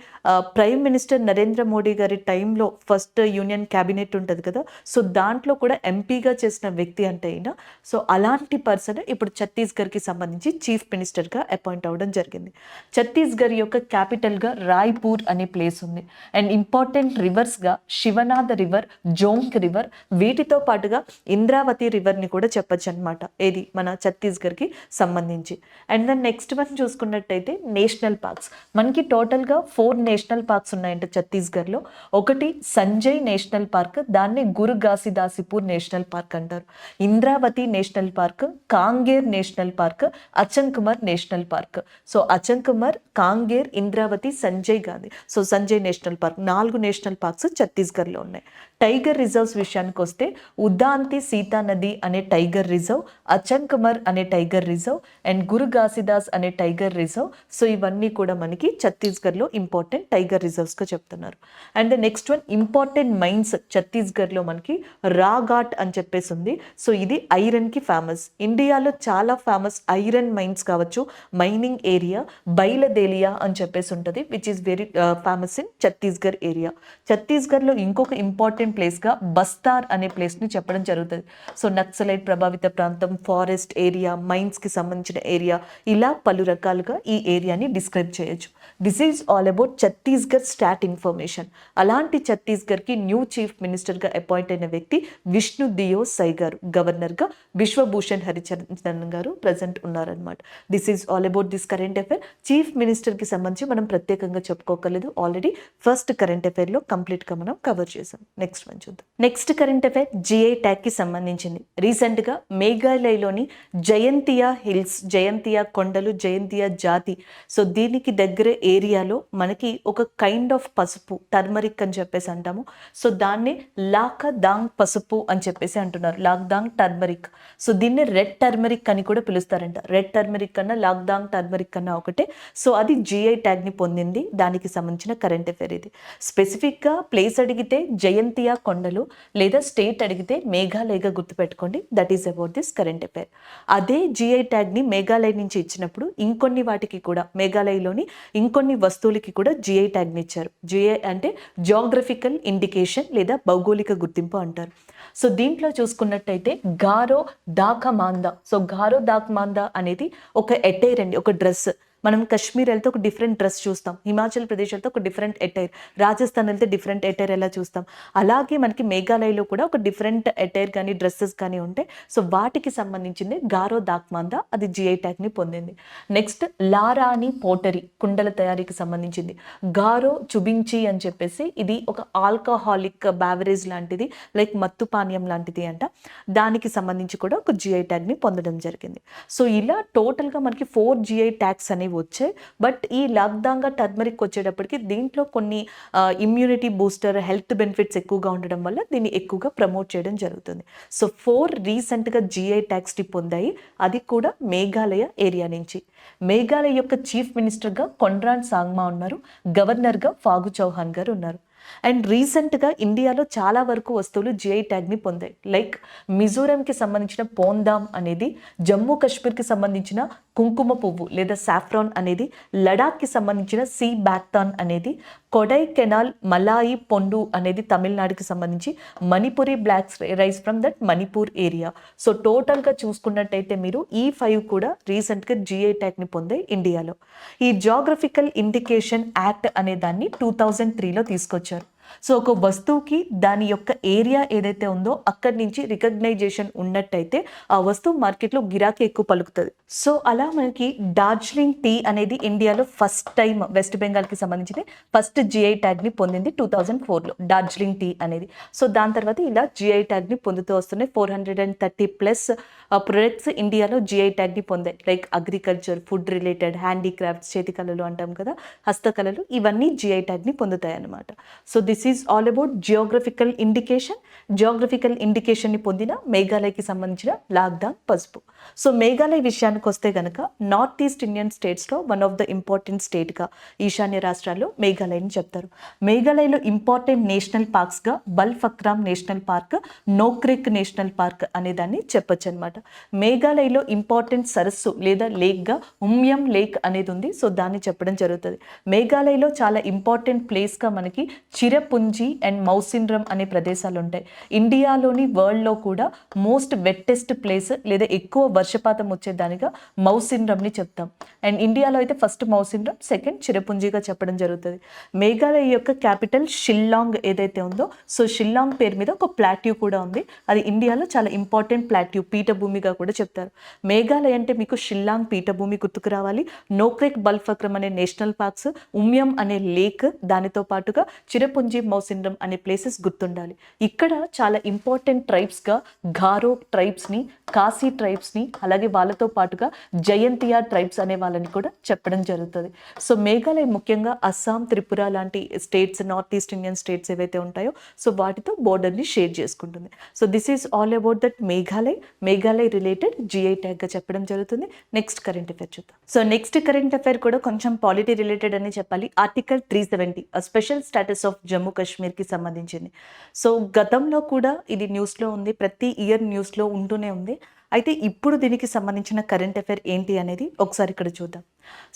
ప్రైమ్ మినిస్టర్ నరేంద్ర మోడీ గారి టైంలో ఫస్ట్ యూనియన్ క్యాబినెట్ ఉంటుంది కదా, సో దాంట్లో కూడా ఎంపీగా చేసిన వ్యక్తి అంటే అయినా. సో అలాంటి పర్సన్ ఇప్పుడు ఛత్తీస్గఢ్కి సంబంధించి చీఫ్ మినిస్టర్గా అపాయింట్ అవ్వడం జరిగింది. ఛత్తీస్గఢ్ యొక్క క్యాపిటల్గా రాయ్పూర్ అనే ప్లేస్ ఉంది. అండ్ ఇంపార్టెంట్ రివర్స్గా శివనాథ రివర్, జోంక్ రివర్, వీటితో పాటుగా ఇంద్రావతి రివర్ని కూడా చెప్పచ్చు అనమాట. ఏది మన ఛత్తీస్గఢ్కి సంబంధించి. అండ్ దెన్ నెక్స్ట్ వన్ చూసుకున్నట్టయితే నేషనల్ పార్క్స్. మనకి టోటల్గా 4 నేషనల్ పార్క్స్ ఉన్నాయంట ఛత్తీస్గఢ్లో. ఒకటి సంజయ్ నేషనల్ పార్క్, దాన్ని గురు ఘాసిదాసిపూర్ నేషనల్ పార్క్ అంటారు. Indravati national park, Kanger national park, Achanakmar national park. So Achanakmar, Kanger, Indravati, Sanjay Gandhi. So Sanjay national park 4 national parks ఛత్తీస్గఢ్లో ఉన్నాయి. టైగర్ రిజర్వ్స్ విషయానికి వస్తే ఉదాంతి సీతా నది అనే టైగర్ రిజర్వ్, అచంకుమర్ అనే టైగర్ రిజర్వ్ అండ్ గురు ఘాసిదాస్ అనే టైగర్ రిజర్వ్. సో ఇవన్నీ కూడా మనకి ఛత్తీస్గఢ్లో ఇంపార్టెంట్ టైగర్ రిజర్వ్స్గా చెప్తున్నారు. And next one important mines ఛత్తీస్గఢ్లో మనకి రాఘాట్ అని చెప్పేసి ఉంది. సో ఇది ఐరన్కి ఫేమస్. ఇండియాలో చాలా ఫేమస్ ఐరన్ మైన్స్ కావచ్చు, మైనింగ్ ఏరియా బైలదేలియా అని చెప్పేసి ఉంటుంది, which is very famous in Chhattisgarh area. ఛత్తీస్గఢ్లో ఇంకొక ఇంపార్టెంట్ ప్లేస్గా బస్తార్ అనే ప్లేస్ని చెప్పడం జరుగుతుంది. సో నక్సలైట్ ప్రభావిత ప్రాంతం, ఫారెస్ట్ ఏరియా, మైన్స్కి సంబంధించిన ఏరియా, ఇలా పలు రకాలుగా ఈ ఏరియాని డిస్క్రైబ్ చేయొచ్చు. This is all about Chhattisgarh start information. అలాంటి ఛత్తీస్గఢ్కి న్యూ చీఫ్ మినిస్టర్గా అపాయింట్ అయిన వ్యక్తి విష్ణు దియో సై గారు. గవర్నర్గా విశ్వభూషణ్ హరిచందన్ గారు ప్రజెంట్ ఉన్నారనమాట. This is all about this current affair. Chief మినిస్టర్కి సంబంధించి మనం ప్రత్యేకంగా చెప్పుకోకలేదు, ఆల్రెడీ ఫస్ట్ కరెంట్ అఫైర్లో కంప్లీట్గా మనం కవర్ చేసాం. నెక్స్ట్ వన్ చూద్దాం. నెక్స్ట్ కరెంట్ అఫైర్ జిఐ ట్యాగ్కి సంబంధించింది. రీసెంట్గా మేఘాలయలోని జయంతియా హిల్స్, జయంతియా కొండలు, జయంతియా జాతి, సో దీనికి దగ్గర ఏరియాలో మనకి ఒక కైండ్ ఆఫ్ పసుపు, టర్మరిక్ అని చెప్పేసి అంటాము. సో దాన్ని లాకదాంగ్ పసుపు అని చెప్పేసి అంటున్నారు, లాక్దాంగ్ టర్మరిక్. సో దీన్ని రెడ్ టర్మరిక్ అని కూడా పిలుస్తారంట. రెడ్ టర్మరిక్ కన్నా లాక్దాంగ్ టర్మరిక్ కన్నా ఒకటే. సో అది జిఐ ట్యాగ్ని పొందింది. దానికి సంబంధించిన కరెంట్ అఫైర్ ఇది. స్పెసిఫిక్గా ప్లేస్ అడిగితే జయంతియా కొండలు, లేదా స్టేట్ అడిగితే మేఘాలయగా గుర్తుపెట్టుకోండి. That is about this current affair. అదే జిఐ ట్యాగ్ని మేఘాలయ నుంచి ఇచ్చినప్పుడు ఇంకొన్ని వాటికి కూడా, మేఘాలయలోని ఇంకొన్ని వస్తువులకి కూడా జిఐ ట్యాగ్ని ఇచ్చారు. జిఐ అంటే జియోగ్రఫికల్ ఇండికేషన్ లేదా భౌగోళిక గుర్తింపు అంటారు. సో దీంట్లో చూసుకున్నట్టయితే గారో డాకమాందా. సో గారో డాకమాందా అనేది ఒక ఎటైర్ అండి, ఒక డ్రెస్. మనం కాశ్మీర్ వెళ్తే ఒక డిఫరెంట్ డ్రెస్ చూస్తాం, హిమాచల్ ప్రదేశ్ వెళ్తే ఒక డిఫరెంట్ ఎటైర్, రాజస్థాన్ వెళ్తే డిఫరెంట్ ఎటైర్ ఎలా చూస్తాం, అలాగే మనకి మేఘాలయలో కూడా ఒక డిఫరెంట్ ఎటైర్ కానీ డ్రెస్సెస్ కానీ ఉంటాయి. సో వాటికి సంబంధించింది గారో దాక్మాందా, అది జిఐ ట్యాగ్ని పొందింది. నెక్స్ట్ లారాని పోటరీ, కుండల తయారీకి సంబంధించింది. గారో చుబించి అని చెప్పేసి ఇది ఒక ఆల్కహాలిక్ బ్యావరేజ్ లాంటిది, లైక్ మత్తు పానీయం లాంటిది అంట. దానికి సంబంధించి కూడా ఒక జిఐ ట్యాగ్ని పొందడం జరిగింది. సో ఇలా టోటల్గా మనకి 4 జిఐ ట్యాగ్స్ అనేవి వచ్చాయి. బట్ ఈ లాక్దాంగా టర్మరిక్ వచ్చేటప్పటికి దీంట్లో కొన్ని ఇమ్యూనిటీ బూస్టర్, హెల్త్ బెనిఫిట్స్ ఎక్కువగా ఉండడం వల్ల దీన్ని ఎక్కువగా ప్రమోట్ చేయడం జరుగుతుంది. సో 4 రీసెంట్గా జిఐ ట్యాగ్స్ని పొందాయి, అది కూడా మేఘాలయ ఏరియా నుంచి. మేఘాలయ యొక్క చీఫ్ మినిస్టర్గా కొన్రాడ్ సాంగ్మా ఉన్నారు, గవర్నర్గా ఫాగు చౌహాన్ గారు ఉన్నారు. అండ్ రీసెంట్గా ఇండియాలో చాలా వరకు వస్తువులు జిఐ ట్యాగ్ని పొందాయి. లైక్ మిజోరంకి సంబంధించిన పోందామ్ అనేది, జమ్మూ కాశ్మీర్కి సంబంధించిన కుంకుమ పువ్వు లేదా సాఫ్రాన్ అనేది, లడాఖ్కి సంబంధించిన సీ బ్యాక్తాన్ అనేది, కొడై కెనాల్ మలాయి పొండు అనేది తమిళనాడుకి సంబంధించి, Manipuri black rice from that Manipur area. So టోటల్గా చూసుకున్నట్టయితే మీరు ఈ 5 కూడా రీసెంట్గా జిఐ ట్యాగ్ని పొందాయి ఇండియాలో. ఈ జియోగ్రఫికల్ ఇండికేషన్ యాక్ట్ అనే దాన్ని 2003లో తీసుకొచ్చారు. సో ఒక వస్తువుకి దాని యొక్క ఏరియా ఏదైతే ఉందో అక్కడి నుంచి రికగ్నైజేషన్ ఉన్నట్టయితే ఆ వస్తువు మార్కెట్లో గిరాకీ ఎక్కువ పలుకుతుంది. సో అలా మనకి డార్జిలింగ్ టీ అనేది ఇండియాలో ఫస్ట్ టైం వెస్ట్ బెంగాల్కి సంబంధించి ఫస్ట్ జిఐ ట్యాగ్ని పొందింది 2004లో డార్జిలింగ్ టీ అనేది. సో దాని తర్వాత ఇలా జిఐ ట్యాగ్ని పొందుతూ వస్తున్నాయి. 430+ ప్రొడక్ట్స్ ఇండియాలో జిఐ ట్యాగ్ని పొందాయి. Like agriculture, food related, handicrafts, చేతి కళలు అంటాం కదా, హస్తకళలు, ఇవన్నీ జిఐ ట్యాగ్ని పొందుతాయి అన్నమాట. So this is all about geographical indication. Geographical ఇండికేషన్ని పొందిన మేఘాలయకి సంబంధించిన లాక్డాన్ పసుపు. సో మేఘాలయ విషయానికి వస్తే కనుక నార్త్ ఈస్ట్ ఇండియన్ స్టేట్స్లో వన్ ఆఫ్ ద ఇంపార్టెంట్ స్టేట్గా ఈశాన్య రాష్ట్రాల్లో మేఘాలయని చెప్తారు. మేఘాలయలో ఇంపార్టెంట్ నేషనల్ పార్క్స్గా Balphakram national park, Nokrek national park అనే దాన్ని చెప్పొచ్చు అనమాట. మేఘాలయలో ఇంపార్టెంట్ సరస్సు లేదా లేక్గా ఉమ్యం లేక్ అనేది ఉంది. సో దాన్ని చెప్పడం జరుగుతుంది. మేఘాలయలో చాలా ఇంపార్టెంట్ ప్లేస్గా మనకి చిరపుంజి అండ్ మౌసిండ్రమ్ అనే ప్రదేశాలు ఉంటాయి. ఇండియాలోని వరల్డ్లో కూడా మోస్ట్ వెట్టెస్ట్ ప్లేస్ లేదా ఎక్కువ వర్షపాతం వచ్చేదానిగా మౌసిండ్రమ్ని చెప్తాం. అండ్ ఇండియాలో అయితే ఫస్ట్ మౌసిండ్రమ్, సెకండ్ చిరపుంజిగా చెప్పడం జరుగుతుంది. మేఘాలయ యొక్క క్యాపిటల్ షిల్లాంగ్ ఏదైతే ఉందో, సో షిల్లాంగ్ పేరు మీద ఒక ప్లాట్యూ కూడా ఉంది. అది ఇండియాలో చాలా ఇంపార్టెంట్ ప్లాట్యూ, పీఠభూమిగా కూడా చెప్తారు. మేఘాలయ అంటే మీకు షిల్లాంగ్ పీఠభూమి గుర్తుకు రావాలి, నోక్రెక్ బల్ఫక్రమ్ అనే నేషనల్ పార్క్స్, ఉమ్యం అనే లేక్, దానితో పాటుగా చిరపుంజి, మౌసిండ్రమ్ అనే ప్లేసెస్ గుర్తుండాలి. ఇక్కడ చాలా ఇంపార్టెంట్ ట్రైబ్స్గా ఘారో ట్రైబ్స్ని, కాశీ ట్రైబ్స్ని, అలాగే వాళ్ళతో పాటుగా జయంతియా ట్రైబ్స్ అనే వాళ్ళని కూడా చెప్పడం జరుగుతుంది. సో మేఘాలయ ముఖ్యంగా అస్సాం, త్రిపుర లాంటి states, north east Indian states ఏవైతే ఉంటాయో సో వాటితో బోర్డర్ని షేర్ చేసుకుంటుంది. So this is all about that Meghalaya related GI ట్యాగ్గా చెప్పడం జరుగుతుంది. నెక్స్ట్ కరెంట్ అఫైర్ చూద్దాం. సో నెక్స్ట్ కరెంట్ అఫైర్ కూడా కొంచెం పాలిటీ రిలేటెడ్ అని చెప్పాలి. Article 370 special status of Jammu కాశ్మీర్కి సంబంధించింది. సో గతంలో కూడా ఇది న్యూస్లో ఉంది, ప్రతి ఇయర్ న్యూస్లో ఉంటూనే ఉంది. అయితే ఇప్పుడు దీనికి సంబంధించిన కరెంట్ అఫైర్ ఏంటి అనేది ఒకసారి ఇక్కడ చూద్దాం.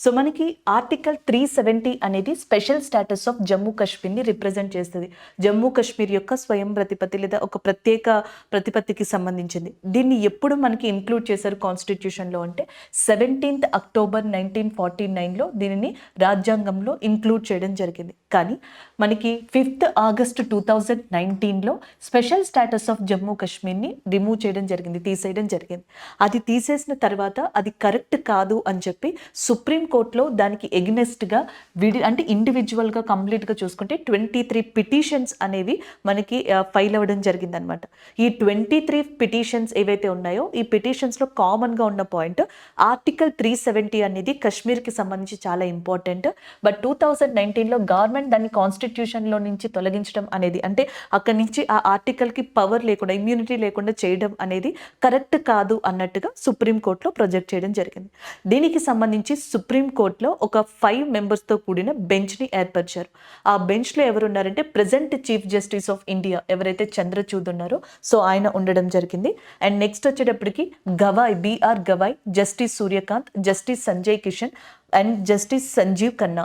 సో మనకి ఆర్టికల్ 370 అనేది స్పెషల్ స్టేటస్ ఆఫ్ జమ్మూ కాశ్మీర్ని రిప్రజెంట్ చేస్తుంది. జమ్మూ కాశ్మీర్ యొక్క స్వయం ప్రతిపత్తి లేదా ఒక ప్రత్యేక ప్రతిపత్తికి సంబంధించింది. దీన్ని ఎప్పుడు మనకి ఇంక్లూడ్ చేశారు కాన్స్టిట్యూషన్లో అంటే 17th అక్టోబర్ 1949లో దీనిని రాజ్యాంగంలో ఇంక్లూడ్ చేయడం జరిగింది. కానీ మనకి 5th ఆగస్ట్ 2019లో స్పెషల్ స్టేటస్ ఆఫ్ జమ్మూ కాశ్మీర్ని రిమూవ్ చేయడం జరిగింది, తీసేయడం జరిగింది. అది తీసేసిన తర్వాత అది కరెక్ట్ కాదు అని చెప్పి సుప్రీంకోర్టులో దానికి ఎగ్నెస్ట్గా అంటే ఇండివిజువల్గా కంప్లీట్గా చూసుకుంటే 23 పిటిషన్స్ అనేవి మనకి ఫైల్ అవ్వడం జరిగిందనమాట. ఈ 23 పిటిషన్స్ ఏవైతే ఉన్నాయో ఈ పిటిషన్స్లో కామన్గా ఉన్న పాయింట్ ఆర్టికల్ 370 అనేది కాశ్మీర్కి సంబంధించి చాలా ఇంపార్టెంట్. బట్ 2019లో గవర్నమెంట్ దాన్ని కాన్స్టిట్యూషన్లో నుంచి తొలగించడం అనేది, అంటే అక్కడి నుంచి ఆ ఆర్టికల్కి పవర్ లేకుండా, ఇమ్యూనిటీ లేకుండా చేయడం అనేది కరెక్ట్ కాదు అన్నట్టుగా సుప్రీంకోర్టులో ప్రొజెక్ట్ చేయడం జరిగింది. దీనికి సంబంధించి సుప్రీంకోర్టులో ఒక 5 మెంబర్స్తో కూడిన బెంచ్ని ఏర్పరిచారు. ఆ బెంచ్లో ఎవరు ఉన్నారంటే present chief justice of India ఎవరైతే చంద్రచూడ్ ఉన్నారో సో ఆయన ఉండడం జరిగింది. అండ్ నెక్స్ట్ వచ్చేటప్పటికి Gavai, BR Gavai, justice Suryakant, justice Sanjay Kishan and justice Sanjiv Khanna,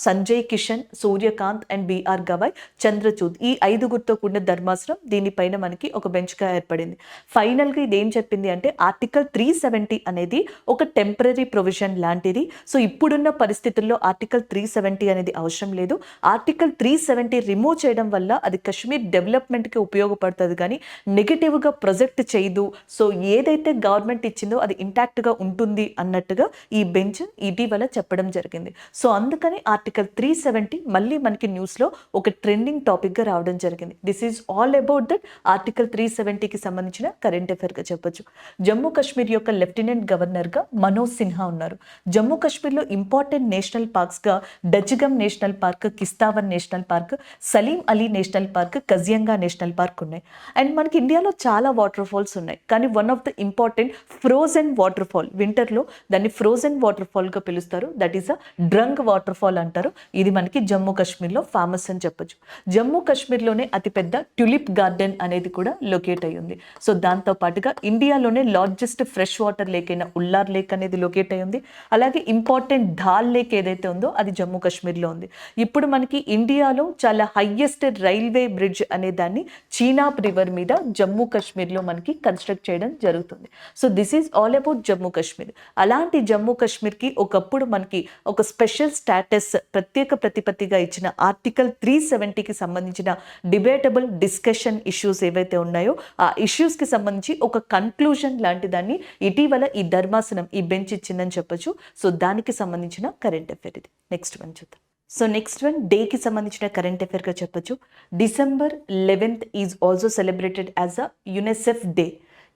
Sanjay Kishan, Suryakant and BR Gavai, Chandrachud, ఈ 5గురితో కూడిన ధర్మాసనం దీనిపైన మనకి ఒక బెంచ్గా ఏర్పడింది. ఫైనల్గా ఇది ఏం చెప్పింది అంటే ఆర్టికల్ 370 అనేది ఒక టెంపరీ ప్రొవిజన్ లాంటిది. సో ఇప్పుడున్న పరిస్థితుల్లో ఆర్టికల్ 370 అనేది అవసరం లేదు. ఆర్టికల్ 370 రిమూవ్ చేయడం వల్ల అది కాశ్మీర్ డెవలప్మెంట్కి ఉపయోగపడుతుంది కానీ నెగిటివ్గా ప్రొజెక్ట్ చేయదు. సో ఏదైతే గవర్నమెంట్ ఇచ్చిందో అది ఇంటాక్ట్గా ఉంటుంది అన్నట్టుగా ఈ బెంచ్ ఇటీవల చెప్పడం జరిగింది. సో అందుకని ఆర్టికల్ 370 మళ్ళీ మనకి న్యూస్లో ఒక ట్రెండింగ్ టాపిక్గా రావడం జరిగింది. This is all about that article 370కి సంబంధించిన కరెంట్ అఫైర్గా చెప్పొచ్చు. జమ్మూ కాశ్మీర్ యొక్క లెఫ్టినెంట్ గవర్నర్గా మనోజ్ సిన్హా ఉన్నారు. జమ్మూ కాశ్మీర్లో ఇంపార్టెంట్ నేషనల్ పార్క్స్గా Dachigam national park, Kishtwar national park, Salim Ali national park, Kaziranga national park ఉన్నాయి. అండ్ మనకి ఇండియాలో చాలా వాటర్ ఫాల్స్ ఉన్నాయి. కానీ one of the important frozen water fall, వింటర్లో దాన్ని ఫ్రోజన్ వాటర్ ఫాల్గా పిలుస్తారు, that is a Drung water fall అంటారు. ఇది మనకి జమ్మూ కాశ్మీర్లో ఫేమస్ అని చెప్పొచ్చు. జమ్మూ కాశ్మీర్లోనే అతిపెద్ద ట్యూలిప్ గార్డెన్ అనేది కూడా లొకేట్ అయ్యి ఉంది. సో దాంతో పాటుగా ఇండియాలోనే లార్జెస్ట్ ఫ్రెష్ వాటర్ లేక్ అయిన ఉల్లార్ లేక్ అనేది లొకేట్ అయ్యి ఉంది. అలాగే ఇంపార్టెంట్ ధాల్ లేక్ ఏదైతే ఉందో అది జమ్మూ కాశ్మీర్లో ఉంది. ఇప్పుడు మనకి ఇండియాలో చాలా హైయెస్ట్ రైల్వే బ్రిడ్జ్ అనే దాన్ని చీనాబ్ రివర్ మీద జమ్మూ కాశ్మీర్లో మనకి కన్స్ట్రక్ట్ చేయడం జరుగుతుంది. So this is all about Jammu Kashmir. అలాంటి జమ్మూ కాశ్మీర్ కాశ్మీర్కి ఒకప్పుడు మనకి ఒక స్పెషల్ స్టాటస్ ప్రత్యేక ప్రతిపత్తిగా ఇచ్చిన ఆర్టికల్ 370కి సంబంధించిన డిబేటబుల్ డిస్కషన్ ఇష్యూస్ ఏవైతే ఉన్నాయో ఆ ఇష్యూస్కి సంబంధించి ఒక కన్క్లూజన్ లాంటి దాన్ని ఇటీవల ఈ ధర్మాసనం ఈ బెంచ్ ఇచ్చిందని చెప్పొచ్చు. సో దానికి సంబంధించిన కరెంట్ అఫైర్ ఇది. నెక్స్ట్ వన్ చూద్దాం. సో నెక్స్ట్ వన్ డేకి సంబంధించిన కరెంట్ అఫైర్గా చెప్పొచ్చు. December 11th is also celebrated as a UNICEF day.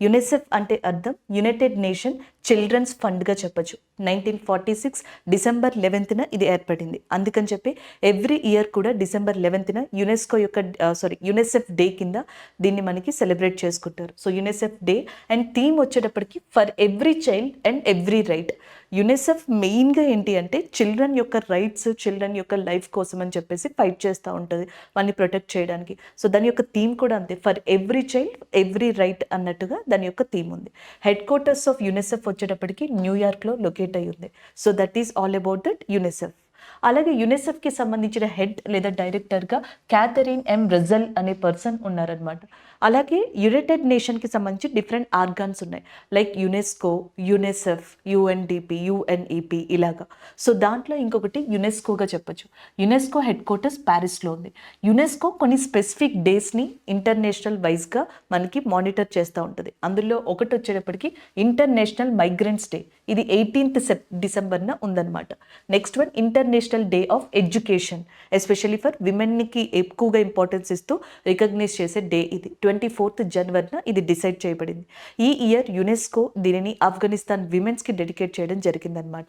UNICEF అంటే అర్థం యునైటెడ్ నేషన్ చిల్డ్రన్స్ ఫండ్గా చెప్పొచ్చు. 1946 December 11th ఇది ఏర్పడింది. అందుకని చెప్పి ఎవ్రీ ఇయర్ కూడా December 11th యునెస్కో యొక్క యునెసెఫ్ డే కింద దీన్ని మనకి సెలబ్రేట్ చేసుకుంటారు. So UNICEF day and theme వచ్చేటప్పటికి for every child and every right. UNICEF మెయిన్గా ఏంటి అంటే చిల్డ్రన్ యొక్క రైట్స్, చిల్డ్రన్ యొక్క లైఫ్ కోసం అని చెప్పేసి ఫైట్ చేస్తూ ఉంటుంది వాళ్ళని ప్రొటెక్ట్ చేయడానికి. సో దాని యొక్క థీమ్ కూడా అంతే, for every child every right అన్నట్టుగా దాని యొక్క థీమ్ ఉంది. హెడ్ క్వార్టర్స్ ఆఫ్ యునెసెఫ్ వచ్చేటప్పటికి న్యూయార్క్లో లొకేట్ అయి ఉంది. So that is all about that UNICEF. అలాగే యునెసెఫ్కి సంబంధించిన హెడ్ లేదా డైరెక్టర్గా క్యాథరిన్ ఎం రజల్ అనే పర్సన్ ఉన్నారనమాట. అలాగే యునైటెడ్ నేషన్కి సంబంధించి డిఫరెంట్ ఆర్గాన్స్ ఉన్నాయి, like UNESCO, UNICEF, UNDP, UNEP ఇలాగా. సో దాంట్లో ఇంకొకటి యునెస్కోగా చెప్పొచ్చు. యునెస్కో హెడ్ క్వార్టర్స్ ప్యారిస్లో ఉంది. యునెస్కో కొన్ని స్పెసిఫిక్ డేస్ని ఇంటర్నేషనల్ వైజ్గా మనకి మానిటర్ చేస్తూ ఉంటుంది. అందులో ఒకటి వచ్చేటప్పటికి ఇంటర్నేషనల్ మైగ్రెంట్స్ డే, ఇది 18th December ఉందన్నమాట. Next one international day of education, especially for విమెన్కి ఎక్కువగా ఇంపార్టెన్స్ ఇస్తూ రికగ్నైజ్ చేసే డే ఇది. 24th January ఇది డిసైడ్ చేయబడింది. ఈ ఇయర్ యునెస్కో దీనిని ఆఫ్ఘనిస్తాన్ విమెన్స్కి డెడికేట్ చేయడం జరిగిందనమాట.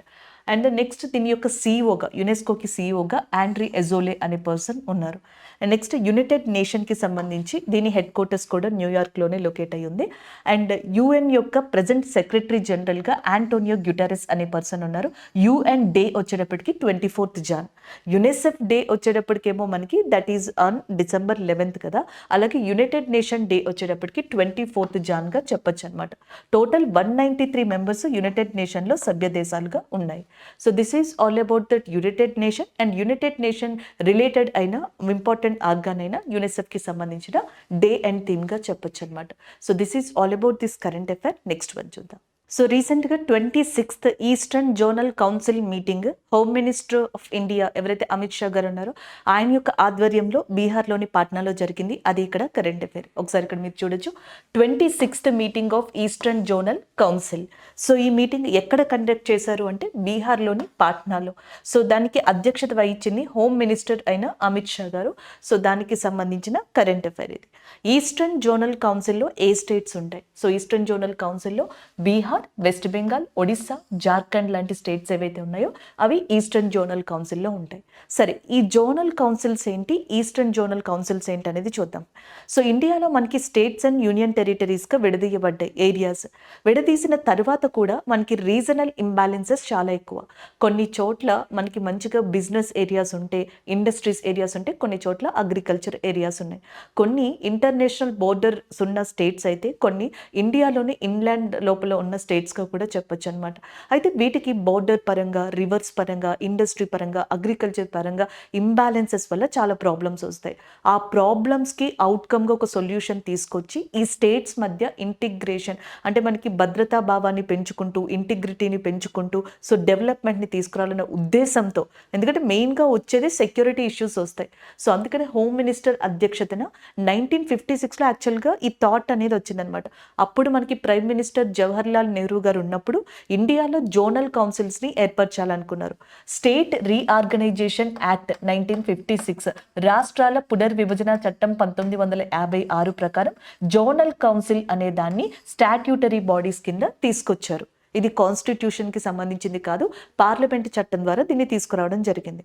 అండ్ నెక్స్ట్ దీని యొక్క సీఈఓగా, యునెస్కోకి సీఈఓగా ఆండ్రీ ఎజోలే అనే పర్సన్ ఉన్నారు. అండ్ నెక్స్ట్ యునైటెడ్ నేషన్కి సంబంధించి దీని హెడ్ క్వార్టర్స్ కూడా న్యూయార్క్లోనే లొకేట్ అయ్యి ఉంది. అండ్ యుఎన్ యొక్క ప్రజెంట్ సెక్రటరీ జనరల్గా ఆంటోనియో గ్యుటెరస్ అనే పర్సన్ ఉన్నారు. యుఎన్ డే వచ్చేటప్పటికి 24th Jan. యునెసెఫ్ డే వచ్చేటప్పటికేమో మనకి that is on December 11th కదా. అలాగే యునైటెడ్ నేషన్ డే వచ్చేటప్పటికి 24th Janగా చెప్పొచ్చు అనమాట. టోటల్ 193 మెంబర్స్ యునైటెడ్ నేషన్లో సభ్య దేశాలుగా ఉన్నాయి. So this is all about that United nation. And United nation related అయిన ఇంపార్టెంట్ ఆర్గాన్ అయిన యునెసెఫ్కి సంబంధించిన డే అండ్ థీమ్గా చెప్పొచ్చు అనమాట. So this is all about this current affair. Next one చూద్దాం. సో రీసెంట్గా 26th eastern zonal council meeting home minister of India ఎవరైతే అమిత్ షా గారు ఉన్నారో ఆయన యొక్క ఆధ్వర్యంలో బీహార్లోని పాట్నాలో జరిగింది. అది ఇక్కడ కరెంట్ అఫైర్. ఒకసారి ఇక్కడ మీరు చూడొచ్చు, 26th meeting of eastern zonal council. So ఈ మీటింగ్ ఎక్కడ కండక్ట్ చేశారు అంటే బీహార్లోని పాట్నాలో. సో దానికి అధ్యక్షత వహించింది హోమ్ మినిస్టర్ అయిన అమిత్ షా గారు. సో దానికి సంబంధించిన కరెంట్ అఫైర్ ఇది. ఈస్టర్న్ జోనల్ కౌన్సిల్లో ఏ స్టేట్స్ ఉంటాయి? సో ఈస్టర్న్ జోనల్ కౌన్సిల్లో బీహార్, వెస్ట్ బెంగాల్, ఒడిస్సా, జార్ఖండ్ లాంటి స్టేట్స్ ఏవైతే ఉన్నాయో అవి ఈస్టర్న్ జోనల్ కౌన్సిల్లో ఉంటాయి. సరే, ఈ జోనల్ కౌన్సిల్స్ ఏంటి, ఈస్టర్న్ జోనల్ కౌన్సిల్స్ ఏంటి అనేది చూద్దాం. సో ఇండియాలో మనకి స్టేట్స్ అండ్ యూనియన్ టెరిటరీస్గా విడదీయబడ్డాయి ఏరియాస్. విడదీసిన తర్వాత కూడా మనకి రీజనల్ ఇంబ్యాలెన్సెస్ చాలా ఎక్కువ. కొన్ని చోట్ల మనకి మంచిగా బిజినెస్ ఏరియాస్ ఉంటే, ఇండస్ట్రీస్ ఏరియాస్ ఉంటే, కొన్ని చోట్ల అగ్రికల్చర్ ఏరియాస్ ఉన్నాయి. కొన్ని ఇంటర్నేషనల్ బోర్డర్స్ ఉన్న స్టేట్స్ అయితే కొన్ని ఇండియాలోని ఇన్లాండ్ లోపల ఉన్న స్టేట్స్గా కూడా చెప్పొచ్చు అనమాట. అయితే వీటికి బోర్డర్ పరంగా, రివర్స్ పరంగా, ఇండస్ట్రీ పరంగా, అగ్రికల్చర్ పరంగా ఇంబ్యాలెన్సెస్ వల్ల చాలా ప్రాబ్లమ్స్ వస్తాయి. ఆ ప్రాబ్లమ్స్కి అవుట్కమ్గా ఒక సొల్యూషన్ తీసుకొచ్చి ఈ స్టేట్స్ మధ్య ఇంటిగ్రేషన్ అంటే మనకి భద్రతా భావాన్ని పెంచుకుంటూ, ఇంటిగ్రిటీని పెంచుకుంటూ, సో డెవలప్మెంట్ని తీసుకురావాలనే ఉద్దేశంతో, ఎందుకంటే మెయిన్గా వచ్చేది సెక్యూరిటీ ఇష్యూస్ వస్తాయి. సో అందుకని హోమ్ మినిస్టర్ అధ్యక్షతన 1956లో యాక్చువల్గా ఈ థాట్ అనేది వచ్చిందనమాట. అప్పుడు మనకి ప్రైమ్ మినిస్టర్ జవహర్లాల్ నెహ్రూ గారు ఉన్నప్పుడు ఇండియాలో జోనల్ కౌన్సిల్స్ని ఏర్పరచాలనుకున్నారు. స్టేట్ రీఆర్గనైజేషన్ యాక్ట్ 1956, రాష్ట్రాల పునర్విభజన చట్టం 1956 ప్రకారం జోనల్ కౌన్సిల్ అనే దాన్ని స్టాట్యూటరీ బాడీస్ కింద తీసుకొచ్చారు. ఇది కాన్స్టిట్యూషన్కి సంబంధించింది కాదు, పార్లమెంట్ చట్టం ద్వారా దీన్ని తీసుకురావడం జరిగింది.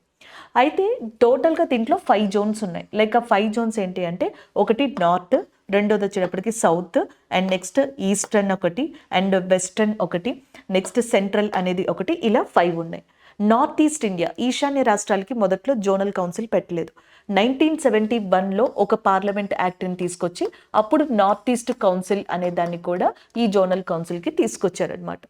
అయితే టోటల్గా దీంట్లో 5 జోన్స్ ఉన్నాయి. లైక్ ఆ 5 జోన్స్ ఏంటి అంటే, ఒకటి నార్త్, రెండోది వచ్చేటప్పటికి సౌత్, అండ్ నెక్స్ట్ ఈస్టర్న్ ఒకటి, అండ్ వెస్టర్న్ ఒకటి, నెక్స్ట్ సెంట్రల్ అనేది ఒకటి, ఇలా 5 ఉన్నాయి. నార్త్ ఈస్ట్ ఇండియా, ఈశాన్య రాష్ట్రాలకి మొదట్లో జోనల్ కౌన్సిల్ పెట్టలేదు. 1971లో ఒక పార్లమెంట్ యాక్ట్ని తీసుకొచ్చి అప్పుడు నార్త్ ఈస్ట్ కౌన్సిల్ అనే దాన్ని కూడా ఈ జోనల్ కౌన్సిల్కి తీసుకొచ్చారనమాట.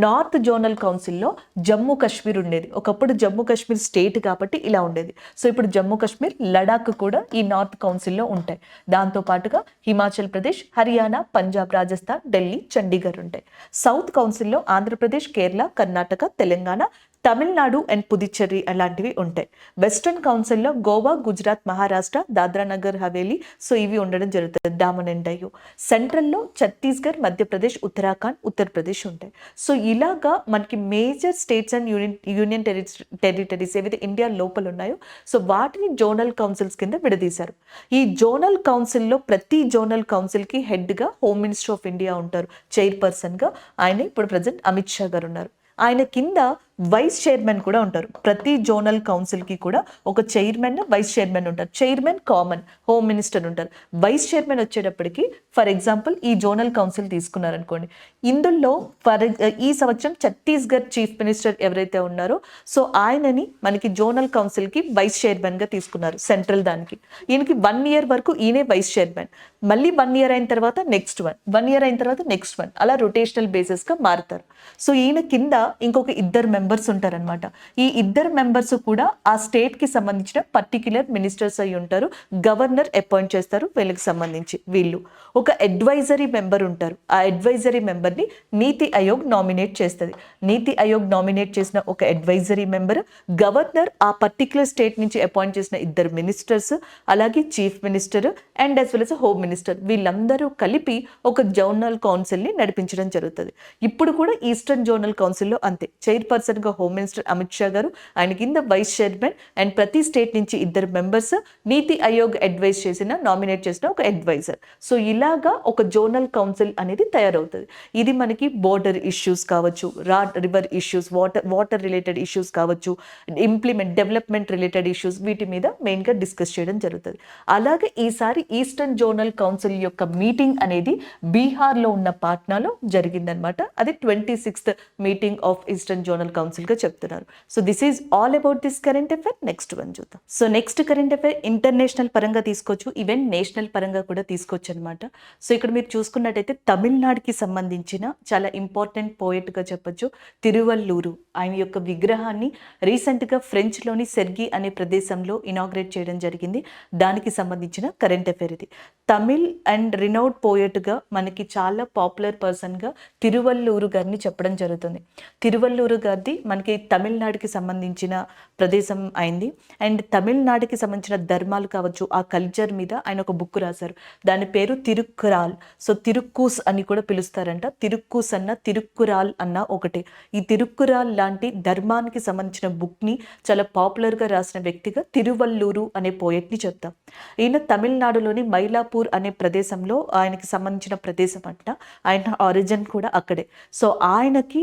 నార్త్ జోనల్ కౌన్సిల్లో జమ్మూ కాశ్మీర్ ఉండేది. ఒకప్పుడు జమ్మూ కాశ్మీర్ స్టేట్ కాబట్టి ఇలా ఉండేది. సో ఇప్పుడు జమ్మూ కాశ్మీర్, లడాక్ కూడా ఈ నార్త్ కౌన్సిల్లో ఉంటాయి. దాంతో పాటుగా హిమాచల్ ప్రదేశ్, హర్యానా, పంజాబ్, రాజస్థాన్, ఢిల్లీ, చండీగఢ్ ఉంటాయి. సౌత్ కౌన్సిల్లో ఆంధ్రప్రదేశ్, కేరళ, కర్ణాటక, తెలంగాణ, తమిళనాడు అండ్ పుదుచ్చేరి అలాంటివి ఉంటాయి. వెస్టర్న్ కౌన్సిల్లో గోవా, గుజరాత్, మహారాష్ట్ర, దాద్రా నగర్ హవేలీ, సో ఇవి ఉండడం జరుగుతుంది. డామన్ అండ్ డయ్యూ. సెంట్రల్లో ఛత్తీస్గఢ్, మధ్యప్రదేశ్, ఉత్తరాఖండ్, ఉత్తరప్రదేశ్ ఉంటాయి. సో ఇలాగా మనకి major states and union territories ఏవైతే ఇండియా లోపల ఉన్నాయో సో వాటిని జోనల్ కౌన్సిల్స్ కింద విడదీశారు. ఈ జోనల్ కౌన్సిల్లో ప్రతి జోనల్ కౌన్సిల్కి హెడ్గా హోమ్ మినిస్టర్ ఆఫ్ ఇండియా ఉంటారు. చైర్పర్సన్గా ఆయన ఇప్పుడు ప్రజెంట్ అమిత్ షా గారు ఉన్నారు. ఆయన కింద వైస్ చైర్మన్ కూడా ఉంటారు. ప్రతి జోనల్ కౌన్సిల్కి కూడా ఒక చైర్మన్, వైస్ చైర్మన్ ఉంటారు. చైర్మన్ కామన్, హోమ్ మినిస్టర్ ఉంటారు. వైస్ చైర్మన్ వచ్చేటప్పటికి ఫర్ ఎగ్జాంపుల్ ఈ జోనల్ కౌన్సిల్ తీసుకున్నారనుకోండి, ఇందులో ఈ సంవత్సరం ఛత్తీస్గఢ్ చీఫ్ మినిస్టర్ ఎవరైతే ఉన్నారో సో ఆయనని మనకి జోనల్ కౌన్సిల్కి వైస్ చైర్మన్గా తీసుకున్నారు. సెంట్రల్ దానికి ఈయనకి 1 year వరకు ఈయనే వైస్ చైర్మన్. మళ్ళీ 1 year అయిన తర్వాత నెక్స్ట్ 1 year అయిన తర్వాత నెక్స్ట్ 1 అలా రొటేషనల్ బేసిస్గా మారుతారు. సో ఈయన కింద ఇంకొక 2 మెంబర్స్ ఉంటారనమాట. ఈ 2 మెంబర్స్ కూడా ఆ స్టేట్కి సంబంధించిన పర్టిక్యులర్ మినిస్టర్స్ అయి ఉంటారు. గవర్నర్ అపాయింట్ చేస్తారు వీళ్ళకి సంబంధించి. వీళ్ళు ఒక అడ్వైజరీ మెంబర్ ఉంటారు. ఆ అడ్వైజరీ మెంబర్ని నీతి ఆయోగ్ నామినేట్ చేస్తుంది. నీతి ఆయోగ్ నామినేట్ చేసిన ఒక అడ్వైజరీ మెంబర్, గవర్నర్ ఆ పర్టిక్యులర్ స్టేట్ నుంచి అపాయింట్ చేసిన 2 మినిస్టర్స్, అలాగే chief minister and as well as home minister, వీళ్ళందరూ కలిపి ఒక జోనల్ కౌన్సిల్ని నడిపించడం జరుగుతుంది. ఇప్పుడు కూడా ఈస్టర్న్ జోనల్ కౌన్సిల్లో అంతే. చైర్పర్సన్గా హోమ్ మినిస్టర్ అమిత్ షా గారు, ఆయన కింద వైస్ చైర్మన్ అండ్ ప్రతి స్టేట్ నుంచి 2 మెంబర్స్, నీతి ఆయోగ్ అడ్వైజ్ చేసిన నామినేట్ చేసిన ఒక అడ్వైజర్. సో ఇలాగా ఒక జోనల్ కౌన్సిల్ అనేది తయారవుతుంది. ఇది మనకి బోర్డర్ ఇష్యూస్ కావచ్చు, river issues, water related issues కావచ్చు, డెవలప్మెంట్ రిలేటెడ్ ఇష్యూస్, వీటి మీద మెయిన్గా డిస్కస్ చేయడం జరుగుతుంది. అలాగే ఈసారి ఈస్టర్న్ జోనల్ కౌన్సిల్ యొక్క మీటింగ్ అనేది బీహార్లో ఉన్న పాట్నాలో జరిగిందనమాట. అది 26th meeting of eastern zonal కౌన్సిల్గా చెప్తున్నారు. So this is all about this current affair. Next one చూద్దాం. So next current affair international పరంగా తీసుకోవచ్చు, ఈవెన్ నేషనల్ పరంగా కూడా తీసుకోవచ్చు అనమాట. సో ఇక్కడ మీరు చూసుకున్నట్టయితే తమిళనాడుకి సంబంధించిన చాలా ఇంపార్టెంట్ పోయెట్గా చెప్పొచ్చు తిరువల్లూరు. ఆయన యొక్క విగ్రహాన్ని రీసెంట్గా ఫ్రెంచ్లోని సెర్గి అనే ప్రదేశంలో ఇనాగ్రేట్ చేయడం జరిగింది. దానికి సంబంధించిన కరెంట్ అఫైర్ ఇది. తమిళ్ అండ్ రినౌడ్ పోయెట్గా మనకి చాలా పాపులర్ పర్సన్గా తిరువల్లూరు గారిని చెప్పడం జరుగుతుంది. తిరువల్లూరు గారిది మనకి తమిళనాడుకి సంబంధించిన ప్రదేశం అయింది. అండ్ తమిళనాడుకి సంబంధించిన ధర్మాలు కావచ్చు, ఆ కల్చర్ మీద ఆయన ఒక బుక్ రాశారు. దాని పేరు తిరుక్కురాల్. సో తిరుక్కూస్ అని కూడా పిలుస్తారంట. తిరుక్కూస్ అన్న, తిరుక్కురాల్ అన్న ఒకటే. ఈ తిరుక్కురాల్ లాంటి ధర్మానికి సంబంధించిన బుక్ని చాలా పాపులర్గా రాసిన వ్యక్తిగా తిరువల్లూరు అనే పోయెట్ని చెప్తాం. ఈయన తమిళనాడులోని మైలాపూర్ అనే ప్రదేశంలో ఆయనకి సంబంధించిన ప్రదేశం అంట. ఆయన ఆరిజిన్ కూడా అక్కడే. సో ఆయనకి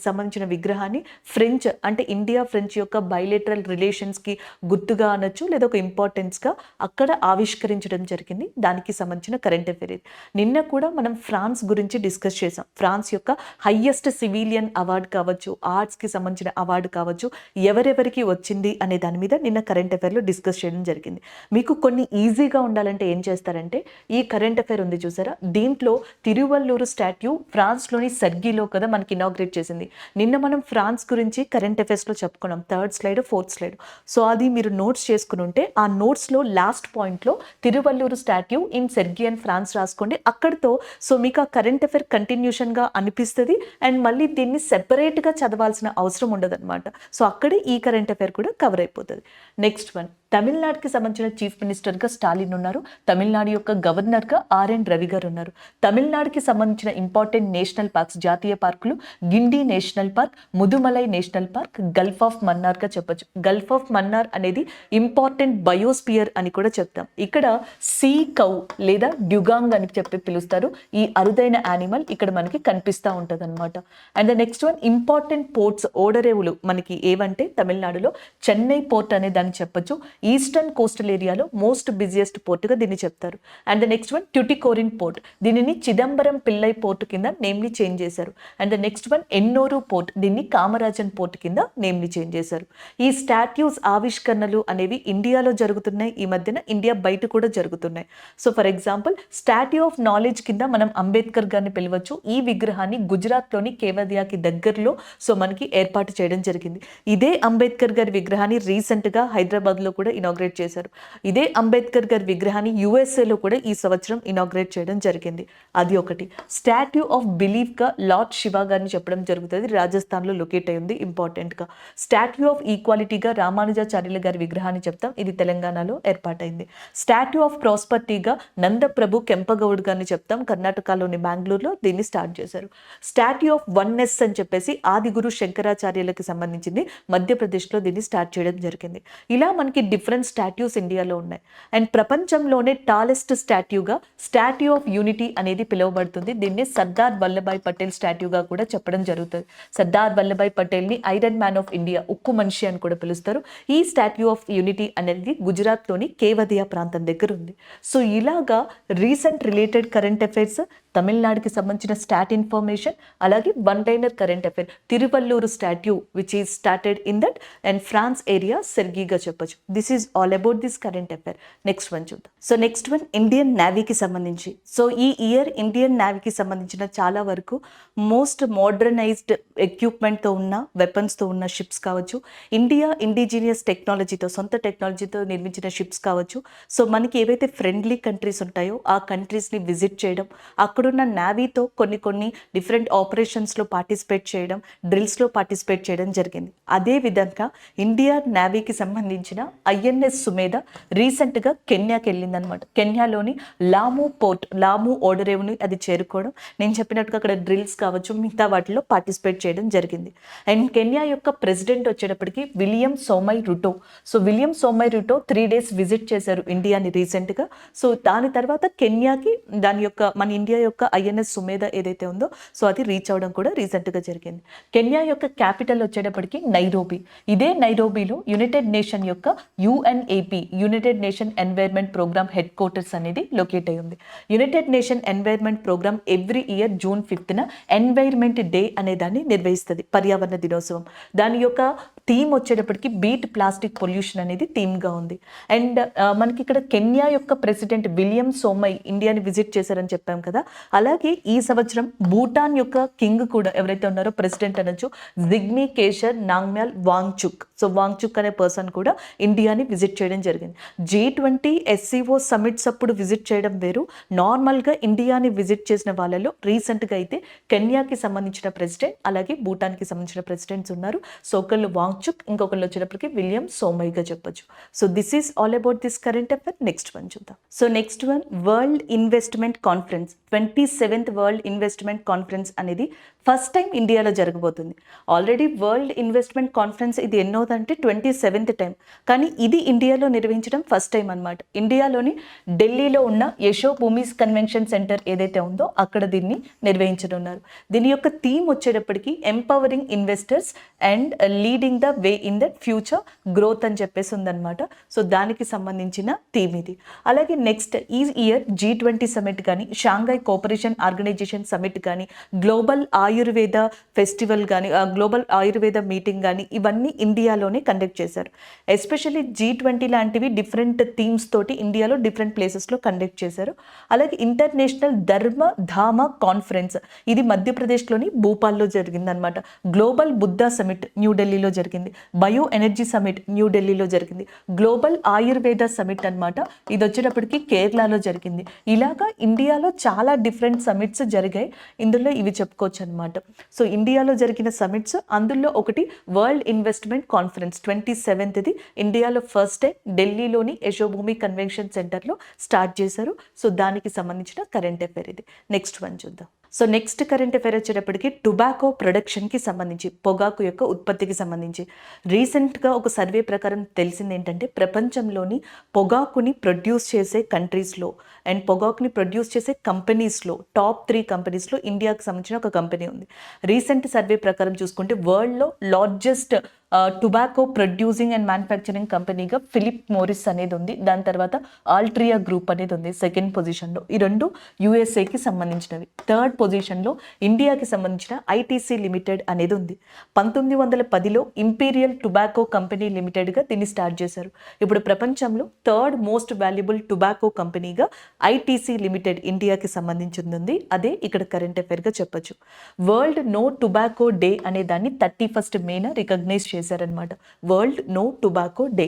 సంబంధించిన విగ్రహాన్ని ఫ్రెంచ్ అంటే ఇండియా ఫ్రెంచ్ యొక్క బైలేటరల్ రిలేషన్స్కి గుర్తుగా అనొచ్చు, లేదా ఒక ఇంపార్టెన్స్గా అక్కడ ఆవిష్కరించడం జరిగింది. దానికి సంబంధించిన కరెంట్ అఫైర్ ఇది. నిన్న కూడా మనం ఫ్రాన్స్ గురించి డిస్కస్ చేసాం. ఫ్రాన్స్ యొక్క హైయెస్ట్ సివిలియన్ అవార్డు కావచ్చు, ఆర్ట్స్కి సంబంధించిన అవార్డు కావచ్చు, ఎవరెవరికి వచ్చింది అనే దాని మీద నిన్న కరెంట్ అఫైర్లో డిస్కస్ చేయడం జరిగింది. మీకు కొన్ని ఈజీగా ఉండాలంటే ఏం చేస్తారంటే ఈ కరెంట్ అఫైర్ ఉంది చూసారా, దీంట్లో తిరువల్లూరు స్టాట్యూ ఫ్రాన్స్లోని సెర్గిలో కదా మనకి ఇనాగ్రేట్ చేసింది. నిన్న మనం ఫ్రాన్స్ గురించి కరెంట్ అఫైర్స్లో చెప్పుకున్నాం, 3rd slide 4th slide. So అది మీరు నోట్స్ చేసుకుని ఉంటే ఆ నోట్స్లో లాస్ట్ పాయింట్లో Thiruvallur statue in Cergy and France రాసుకోండి. అక్కడితో సో మీకు ఆ కరెంట్ అఫైర్ కంటిన్యూషన్గా అనిపిస్తుంది అండ్ మళ్ళీ దీన్ని సెపరేట్గా చదవాల్సిన అవసరం ఉండదన్నమాట. సో అక్కడే ఈ కరెంట్ అఫైర్ కూడా కవర్ అయిపోతుంది. నెక్స్ట్ వన్, తమిళనాడుకి సంబంధించిన చీఫ్ మినిస్టర్గా స్టాలిన్ ఉన్నారు. తమిళనాడు యొక్క గవర్నర్గా ఆర్ఎన్ రవి గారు ఉన్నారు. తమిళనాడుకి సంబంధించిన ఇంపార్టెంట్ నేషనల్ పార్క్స్, జాతీయ పార్కులు Guindy national park, Mudumalai national park, gulf of మన్నార్గా చెప్పొచ్చు. గల్ఫ్ ఆఫ్ మన్నార్ అనేది ఇంపార్టెంట్ బయోస్పియర్ అని కూడా చెప్తాం. ఇక్కడ సీ కౌ లేదా డ్యుగాంగ్ అని చెప్పి పిలుస్తారు. ఈ అరుదైన యానిమల్ ఇక్కడ మనకి కనిపిస్తూ ఉంటుంది అనమాట. And the next one, important ports, ఓడరేవులు మనకి ఏవంటే తమిళనాడులో చెన్నై పోర్ట్ అనే దాన్ని చెప్పొచ్చు. ఈస్టర్న్ కోస్టల్ ఏరియాలో మోస్ట్ బిజియెస్ట్ పోర్టుగా దీన్ని చెప్తారు. And the next one Tuticorin port, దీనిని చిదంబరం పిల్లై పోర్ట్ కింద నేమ్ని చేంజ్ చేశారు. And the next one Ennore port, దీన్ని కామరాజన్ పోర్ట్ కింద నేమ్ని చేంజ్ చేశారు. ఈ స్టాట్యూస్ ఆవిష్కరణలు అనేవి ఇండియాలో జరుగుతున్నాయి, ఈ మధ్యన ఇండియా బయట కూడా జరుగుతున్నాయి. So for example statue of knowledge కింద మనం అంబేద్కర్ గారిని పిలవచ్చు. ఈ విగ్రహాన్ని గుజరాత్లోని కేవదియాకి దగ్గరలో సో మనకి ఏర్పాటు చేయడం జరిగింది. ఇదే అంబేద్కర్ గారి విగ్రహాన్ని రీసెంట్గా హైదరాబాద్లో కూడా ఇనాగ్రేట్ చేశారు. ఇదే అంబేద్కర్ గారి విగ్రహాన్ని యుఎస్ఏలో కూడా ఈ సంవత్సరం ఇనాగ్రేట్ చేయడం జరిగింది. అది ఒకటి. స్టాట్యూ ఆఫ్ బిలీఫ్గా లార్డ్ శివ గారిని చెప్పడం జరుగుతుంది, రాజస్థాన్లో లొకేట్ అయి ఉంది ఇంపార్టెంట్గా. స్టాట్యూ ఆఫ్ ఈక్వాలిటీగా రామానుజాచార్యుల గారి విగ్రహాన్ని చెప్తాం, ఇది తెలంగాణలో ఏర్పాటైంది. స్టాట్యూ ఆఫ్ ప్రాస్పర్టీగా నందప్రభు కెంపగౌడ్ గారిని చెప్తాం, కర్ణాటకలోని బెంగళూరులో దీన్ని స్టార్ట్ చేశారు. స్టాట్యూ ఆఫ్ వన్నెస్ అని చెప్పేసి ఆదిగురు శంకరాచార్యులకి సంబంధించింది, మధ్యప్రదేశ్లో దీన్ని స్టార్ట్ చేయడం జరిగింది. ఇలా మనకి డిఫరెంట్ స్టాట్యూస్ ఇండియాలో ఉన్నాయి. అండ్ ప్రపంచంలోనే టాలెస్ట్ స్టాట్యూగా స్టాట్యూ ఆఫ్ యూనిటీ అనేది పిలువబడుతుంది. దీన్ని సర్దార్ వల్లభాయ్ పటేల్ స్టాట్యూగా కూడా చెప్పడం జరుగుతుంది. సర్దార్ వల్లభాయ్ పటేల్ని ఐరన్ మ్యాన్ ఆఫ్ ఇండియా, ఉక్కు మనిషి అని కూడా పిలుస్తారు. ఈ స్టాట్యూ ఆఫ్ యూనిటీ అనేది గుజరాత్లోని కేవదియా ప్రాంతం దగ్గర ఉంది. సో ఇలాగా రీసెంట్ రిలేటెడ్ కరెంట్ అఫైర్స్, తమిళనాడుకి సంబంధించిన స్టాట్ ఇన్ఫర్మేషన్, అలాగే one liner current affair Thiruvalluvar statue which is started in that and France area సెర్గీగా చెప్పొచ్చు. This is all about this current affair. Next one చూద్దాం. సో నెక్స్ట్ వన్ ఇండియన్ నేవీకి సంబంధించి. So ఈ year Indian నేవీకి సంబంధించిన చాలా వరకు మోస్ట్ మోడర్నైజ్డ్ ఎక్విప్మెంట్తో ఉన్న వెపన్స్తో ఉన్న షిప్స్ కావచ్చు, ఇండియా ఇండిజినియస్ టెక్నాలజీతో సొంత టెక్నాలజీతో నిర్మించిన షిప్స్ కావచ్చు. సో మనకి ఏవైతే ఫ్రెండ్లీ కంట్రీస్ ఉంటాయో ఆ కంట్రీస్ని విజిట్ చేయడం, అక్కడున్న నేవీతో కొన్ని డిఫరెంట్ ఆపరేషన్స్లో పార్టిసిపేట్ చేయడం, డ్రిల్స్లో పార్టిసిపేట్ చేయడం జరిగింది. అదేవిధంగా ఇండియా నేవీకి సంబంధించిన ఐఎన్ఎస్ సుమేధ రీసెంట్గా కెన్యాకి వెళ్ళిందనమాట. కెన్యాలోని లాము పోర్ట్, లాము ఓడరేవుని అది చేరుకోవడం, నేను చెప్పినట్టుగా అక్కడ డ్రిల్స్ కావచ్చు మిగతా వాటిలో పార్టిసిపేట్ చేయడం జరిగింది. అండ్ కెన్యా యొక్క ప్రెసిడెంట్ వచ్చేటప్పటికి William Samoei Ruto. So William Samoei Ruto 3 days visit చేశారు ఇండియాని రీసెంట్గా. సో దాని తర్వాత కెన్యాకి దాని యొక్క మన ఇండియా యొక్క ఐఎన్ఎస్ సుమేధ ఏదైతే ఉందో సో అది రీచ్ అవడం కూడా రీసెంట్గా జరిగింది. కెన్యా యొక్క క్యాపిటల్ వచ్చేటప్పటికి నైరోబీ. ఇదే నైరోబీలో యునైటెడ్ నేషన్ యొక్క UNEP, United Nation environment programme headquarters అనేది లొకేట్ అయి ఉంది. United Nation environment programme every year June 5th environment day అనే దాన్ని నిర్వహిస్తుంది, పర్యావరణ దినోత్సవం. దాని యొక్క థీమ్ వచ్చేటప్పటికి బీట్ ప్లాస్టిక్ పొల్యూషన్ అనేది థీమ్గా ఉంది. అండ్ మనకి ఇక్కడ కెన్యా యొక్క ప్రెసిడెంట్ విలియం సోమై ఇండియాని విజిట్ చేశారని చెప్పాం కదా. అలాగే ఈ సంవత్సరం భూటాన్ యొక్క కింగ్ కూడా ఎవరైతే ఉన్నారో ప్రెసిడెంట్ అనొచ్చు, జిగ్మీ కేషర్ నాంగ్మ్యాల్ వాంగ్చుక్. సో వాంగ్చుక్ అనే పర్సన్ కూడా ఇండియాని విజిట్ చేయడం జరిగింది. G20 SCO సమిట్స్ అప్పుడు విజిట్ చేయడం వేరు, నార్మల్గా ఇండియాని విజిట్ చేసిన వాళ్ళలో రీసెంట్గా అయితే కెన్యాకి సంబంధించిన ప్రెసిడెంట్, అలాగే భూటాన్కి సంబంధించిన ప్రెసిడెంట్స్ ఉన్నారు. సో ఒకళ్ళు వాంగ్చుక్, ఇంకొకళ్ళు వచ్చేటప్పటికి విలియం సోమైగా చెప్పొచ్చు. So this is all about this current affair. Next one చూద్దాం. So next one world investment conference, 27th world investment conference అనేది ఫస్ట్ టైం ఇండియాలో జరగబోతుంది. ఆల్రెడీ వరల్డ్ ఇన్వెస్ట్మెంట్ కాన్ఫరెన్స్ ఇది ఎన్నోదంటే 27th టైం, కానీ ఇది ఇండియాలో నిర్వహించడం ఫస్ట్ టైం అనమాట. ఇండియాలోని ఢిల్లీలో ఉన్న యశోభూమిస్ కన్వెన్షన్ సెంటర్ ఏదైతే ఉందో అక్కడ దీన్ని నిర్వహించనున్నారు. దీని యొక్క థీమ్ వచ్చేటప్పటికి empowering investors and leading the way in the future growth అని చెప్పేసి ఉందన్నమాట. సో దానికి సంబంధించిన థీమ్ ఇది. అలాగే నెక్స్ట్ ఈ ఇయర్ G20 సమిట్ కానీ, షాంఘై కోఆపరేషన్ ఆర్గనైజేషన్ సమిట్ కానీ, గ్లోబల్ ఆయుర్వేద ఫెస్టివల్ కానీ, గ్లోబల్ ఆయుర్వేద మీటింగ్ కానీ ఇవన్నీ ఇండియాలోనే కండక్ట్ చేశారు. ఎస్పెషల్లీ G20 లాంటివి డిఫరెంట్ థీమ్స్ తోటి ఇండియాలో డిఫరెంట్ ప్లేసెస్లో కండక్ట్ చేశారు. అలాగే ఇంటర్నేషనల్ ధర్మ ధామ కాన్ఫరెన్స్ ఇది మధ్యప్రదేశ్లోని భూపాల్లో జరిగిందనమాట. గ్లోబల్ బుద్ధ సమిట్ న్యూఢిల్లీలో జరిగింది. బయో ఎనర్జీ సమిట్ న్యూఢిల్లీలో జరిగింది. గ్లోబల్ ఆయుర్వేద సమిట్ అనమాట, ఇది వచ్చేటప్పటికి కేరళలో జరిగింది. ఇలాగా ఇండియాలో చాలా డిఫరెంట్ సమిట్స్ జరిగాయి. ఇందులో ఇవి చెప్పుకోవచ్చు అనమాట. సో ఇండియాలో జరిగిన సమిట్స్, అందులో ఒకటి వరల్డ్ ఇన్వెస్ట్మెంట్ కాన్ఫరెన్స్ 27th ఇండియాలో ఫస్ట్ టైం ఢిల్లీలోని యశోభూమి కన్వెన్షన్ సెంటర్లో స్టార్ట్ చేశారు. సో దానికి సంబంధించిన కరెంట్ అఫైర్ ఇది. నెక్స్ట్ వన్ చూద్దాం. సో నెక్స్ట్ కరెంట్ అఫైర్ వచ్చేటప్పటికి టొబాకో ప్రొడక్షన్కి సంబంధించి, పొగాకు యొక్క ఉత్పత్తికి సంబంధించి రీసెంట్గా ఒక సర్వే ప్రకారం తెలిసింది ఏంటంటే, ప్రపంచంలోని పొగాకుని ప్రొడ్యూస్ చేసే కంట్రీస్లో అండ్ పొగాకుని ప్రొడ్యూస్ చేసే కంపెనీస్లో టాప్ 3 కంపెనీస్లో ఇండియాకి సంబంధించిన ఒక కంపెనీ ఉంది. రీసెంట్ సర్వే ప్రకారం చూసుకుంటే వరల్డ్లో largest tobacco producing and manufacturing కంపెనీగా ఫిలిప్ మోరిస్ అనేది ఉంది. దాని తర్వాత ఆల్ట్రియా గ్రూప్ అనేది ఉంది సెకండ్ పొజిషన్లో. ఈ రెండు యూఎస్ఏకి సంబంధించినవి. థర్డ్ పొజిషన్లో ఇండియాకి సంబంధించిన ఐటీసీ లిమిటెడ్ అనేది ఉంది. 1910లో ఇంపీరియల్ టొబాకో కంపెనీ లిమిటెడ్గా దీన్ని స్టార్ట్ చేశారు. ఇప్పుడు ప్రపంచంలో థర్డ్ మోస్ట్ వాల్యుబుల్ టొబాకో కంపెనీగా ఐటీసీ లిమిటెడ్ ఇండియాకి సంబంధించింది. అదే ఇక్కడ కరెంట్ అఫైర్గా చెప్పొచ్చు. వరల్డ్ నో టొబాకో డే అనే దాన్ని 31st మేన రికగ్నైజ్ చేశారనమాట. World no tobacco day.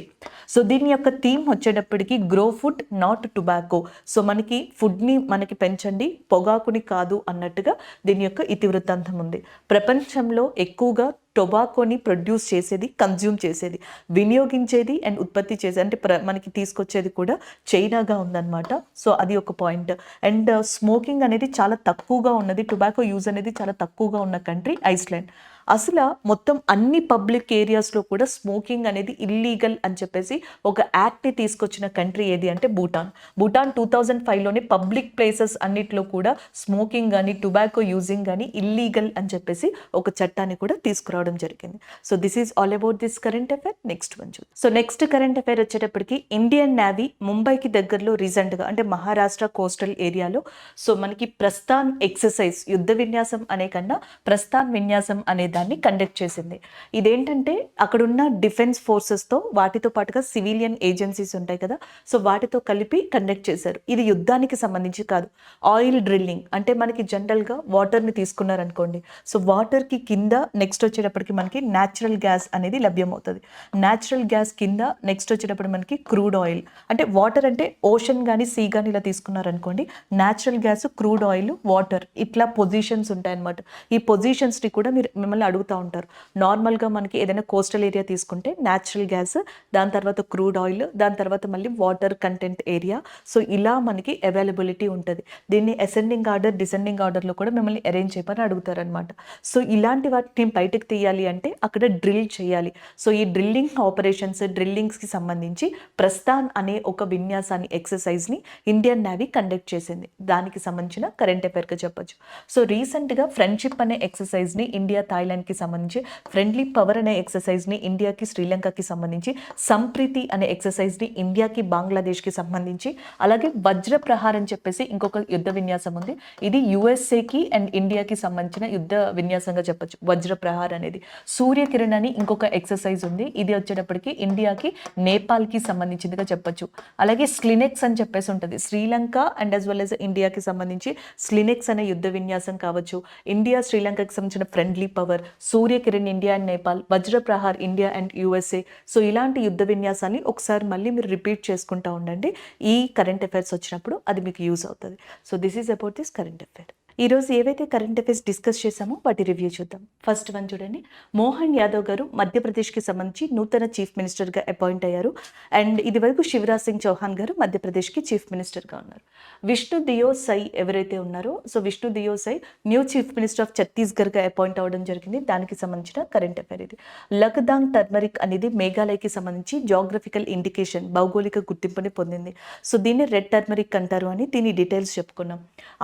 So దీని యొక్క థీమ్ వచ్చేటప్పటికి grow food not tobacco. So మనకి ఫుడ్ని మనకి పెంచండి, పొగాకుని కాదు అన్నట్టుగా దీని యొక్క ఇతివృత్తాంతం ఉంది. ప్రపంచంలో ఎక్కువగా టొబాకోని ప్రొడ్యూస్ చేసేది, కన్జ్యూమ్ చేసేది, వినియోగించేది అండ్ ఉత్పత్తి చేసేది అంటే మనకి తీసుకొచ్చేది కూడా చైనాగా ఉందన్నమాట. సో అది ఒక పాయింట్. అండ్ స్మోకింగ్ అనేది చాలా తక్కువగా ఉన్నది, టొబాకో యూజ్ అనేది చాలా తక్కువగా ఉన్న కంట్రీ ఐస్లాండ్. అసలు మొత్తం అన్ని పబ్లిక్ ఏరియాస్లో కూడా స్మోకింగ్ అనేది ఇల్లీగల్ అని చెప్పేసి ఒక యాక్ట్ని తీసుకొచ్చిన కంట్రీ ఏది అంటే భూటాన్. భూటాన్ 2005లోనే పబ్లిక్ ప్లేసెస్ అన్నిట్లో కూడా స్మోకింగ్ కానీ టొబాకో యూజింగ్ కానీ ఇల్లీగల్ అని చెప్పేసి ఒక చట్టాన్ని కూడా తీసుకురావడం జరిగింది. So this is all about this current affair. Next one చూద్దాం. సో నెక్స్ట్ కరెంట్ అఫైర్ వచ్చేటప్పటికి ఇండియన్ నేవీ ముంబైకి దగ్గరలో రీసెంట్గా అంటే మహారాష్ట్ర కోస్టల్ ఏరియాలో సో మనకి ప్రస్థాన్ ఎక్సర్సైజ్, యుద్ధ విన్యాసం అనే కన్నా ప్రస్థాన్ విన్యాసం అనే దాన్ని కండక్ట్ చేసింది. ఇదేంటంటే అక్కడున్న డిఫెన్స్ ఫోర్సెస్తో వాటితో పాటుగా సివిలియన్ ఏజెన్సీస్ ఉంటాయి కదా, సో వాటితో కలిపి కండక్ట్ చేశారు. ఇది యుద్ధానికి సంబంధించి కాదు. ఆయిల్ డ్రిల్లింగ్ అంటే మనకి జనరల్గా వాటర్ని తీసుకున్నారనుకోండి, సో వాటర్కి కింద నెక్స్ట్ వచ్చేటప్పటికి మనకి న్యాచురల్ గ్యాస్ అనేది లభ్యమవుతుంది. న్యాచురల్ గ్యాస్ కింద నెక్స్ట్ వచ్చేటప్పుడు మనకి క్రూడ్ ఆయిల్ అంటే వాటర్ అంటే ఓషన్ కానీ సీ కానీ ఇలా తీసుకున్నారనుకోండి, natural gas, crude oil, water ఇట్లా పొజిషన్స్ ఉంటాయన్నమాట. ఈ పొజిషన్స్ని కూడా మిమ్మల్ని అడుగుతూ ఉంటారు. నార్మల్గా మనకి ఏదైనా కోస్టల్ ఏరియా తీసుకుంటే న్యాచురల్ గ్యాస్, దాని తర్వాత క్రూడ్ ఆయిల్, దాని తర్వాత మళ్ళీ వాటర్ కంటెంట్ ఏరియా. సో ఇలా మనకి అవైలబిలిటీ ఉంటుంది. దీన్ని అసెండింగ్ ఆర్డర్, డిసెండింగ్ ఆర్డర్లో కూడా మిమ్మల్ని అరేంజ్ చేయమని అడుగుతారనమాట. సో ఇలాంటి వాటిని బయటకు తీయాలి అంటే అక్కడ డ్రిల్ చేయాలి. సో ఈ డ్రిల్లింగ్ ఆపరేషన్స్, డ్రిల్లింగ్స్కి సంబంధించి ప్రస్థాన్ అనే ఒక విన్యాసాన్ని, ఎక్సర్సైజ్ని ఇండియన్ నేవీ కండక్ట్ చేసింది. దానికి సంబంధించిన కరెంట్ అఫైర్గా చెప్పొచ్చు. సో రీసెంట్గా ఫ్రెండ్షిప్ అనే ఎక్సర్సైజ్ని ఇండియా థాయిలాండ్కి సంబంధించి, ఫ్రెండ్లీ పవర్ అనే ఎక్సర్సైజ్ని ఇండియాకి శ్రీలంకకి సంబంధించి, సంప్రీతి అనే ఎక్సర్సైజ్ని ఇండియాకి బంగ్లాదేశ్కి సంబంధించి, అలాగే వజ్ర ప్రహార్ అని చెప్పేసి ఇంకొక యుద్ధ విన్యాసం ఉంది. ఇది యుఎస్ఏకి అండ్ ఇండియాకి సంబంధించిన యుద్ధ విన్యాసంగా చెప్పొచ్చు వజ్ర ప్రహార్ అనేది. సూర్యకిరణ్ అని ఇంకొక ఎక్సర్సైజ్ ఉంది. ఇది వచ్చేటప్పటికి ఇండియాకి నేపాల్కి సంబంధించిందిగా చెప్పొచ్చు. అలాగే స్లినెక్స్ అని చెప్పేసి ఉంటుంది. Sri Lanka and as well as ఇండియాకి సంబంధించి స్లినెక్స్ అనే యుద్ధ విన్యాసం కావచ్చు. ఇండియా శ్రీలంకకి సంబంధించిన friendly power, Surya Kiran India and Nepal, Vajra Prahar India and USA. So ఇలాంటి యుద్ధ విన్యాసాన్ని ఒకసారి మళ్ళీ మీరు రిపీట్ చేసుకుంటూ ఉండండి. ఈ కరెంట్ అఫైర్స్ వచ్చినప్పుడు అది మీకు యూజ్ అవుతుంది. So this is about this current affair. ఈరోజు ఏవైతే కరెంట్ అఫైర్స్ డిస్కస్ చేసామో వాటి రివ్యూ చూద్దాం. ఫస్ట్ వన్ చూడండి. మోహన్ యాదవ్ గారు మధ్యప్రదేశ్కి సంబంధించి నూతన చీఫ్ మినిస్టర్గా అపాయింట్ అయ్యారు. అండ్ ఇది వరకు శివరాజ్ సింగ్ చౌహాన్ గారు మధ్యప్రదేశ్కి చీఫ్ మినిస్టర్గా ఉన్నారు. విష్ణు దియో సై ఎవరైతే ఉన్నారో, so Vishnu Deo Sai new chief minister of ఛత్తీస్గఢ్గా అపాయింట్ అవ్వడం జరిగింది. దానికి సంబంధించిన కరెంట్ అఫైర్ ఇది. లక్దాంగ్ టర్మరిక్ అనేది మేఘాలయకి సంబంధించి జాగ్రఫికల్ ఇండికేషన్, భౌగోళిక గుర్తింపుని పొందింది. సో దీన్ని రెడ్ టర్మరిక్ అంటారు అని దీని డీటెయిల్స్ చెప్పుకున్నాం.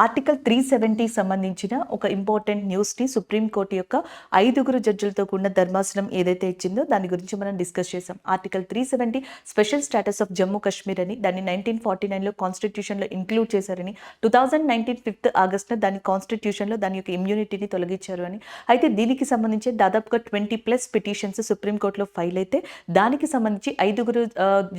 ఆర్టికల్ 370 సంబంధించిన ఒక ఇంపార్టెంట్ న్యూస్ని సుప్రీంకోర్టు యొక్క 5 జడ్జిలతో కూడిన ధర్మాసనం ఏదైతే ఇచ్చిందో దాని గురించి మనం డిస్కస్ చేసాం. Article 370 special status of Jammu Kashmir అని, దాన్ని 1949లో కాన్స్టిట్యూషన్లో ఇంక్లూడ్ చేశారని, 2019 5th ఆగస్టున దాని కాన్స్టిట్యూషన్లో దాని యొక్క ఇమ్యూనిటీని తొలగించారు అని. అయితే దీనికి సంబంధించి దాదాపుగా 20+ పిటిషన్స్ సుప్రీంకోర్టులో ఫైల్ అయితే దానికి సంబంధించి 5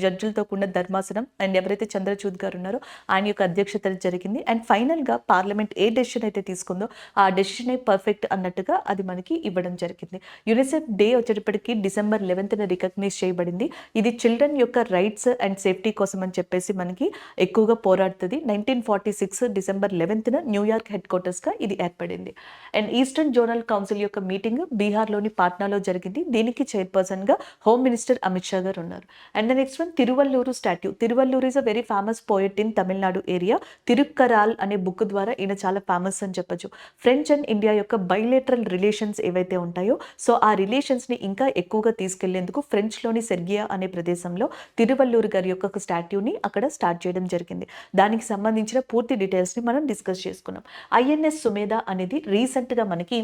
జడ్జిలతో కూడిన ధర్మాసనం అండ్ ఎవరైతే చంద్రచూడ్ గారు ఉన్నారో ఆయన యొక్క అధ్యక్షత జరిగింది. అండ్ ఫైనల్గా పార్లమెంట్ ఏ డెసిషన్ అయితే తీసుకుందో ఆ డెసిషన్ పర్ఫెక్ట్ అన్నట్టుగా అది మనకి ఇవ్వడం జరిగింది. యునిసెఫ్ డే వచ్చేటప్పటికి December 11th రికగ్నైజ్ చేయబడింది. ఇది చిల్డ్రన్ యొక్క రైట్స్ అండ్ సేఫ్టీ కోసం అని చెప్పేసి మనకి ఎక్కువగా పోరాడుతుంది. 1946 December 11th న్యూయార్క్ హెడ్ క్వార్టర్స్గా ఇది ఏర్పడింది. అండ్ ఈస్టర్న్ జోనల్ కౌన్సిల్ యొక్క మీటింగ్ బీహార్లోని పాట్నాలో జరిగింది. దీనికి చైర్పర్సన్గా హోమ్ మినిస్టర్ అమిత్ షా గారు ఉన్నారు. And the next one Thiruvallur statue. Thiruvallur is a very famous poet in Tamil Nadu area. Thirukkural అనే బుక్ ద్వారా ఈయన చాలా ఫేమస్ అని చెప్పొచ్చు. ఫ్రెంచ్ అండ్ ఇండియా యొక్క బైలేటరల్ రిలేషన్స్ ఏవైతే ఉంటాయో సో ఆ రిలేషన్స్ని ఇంకా ఎక్కువగా తీసుకెళ్లేందుకు ఫ్రెంచ్లోని సెర్గియా అనే ప్రదేశంలో తిరువల్లూరు గారి యొక్క ఒక స్టాట్యూని అక్కడ స్టార్ట్ చేయడం జరిగింది. దానికి సంబంధించిన పూర్తి డీటెయిల్స్ని మనం డిస్కస్ చేసుకున్నాం. ఐఎన్ఎస్ సుమేధ అనేది రీసెంట్గా మనకి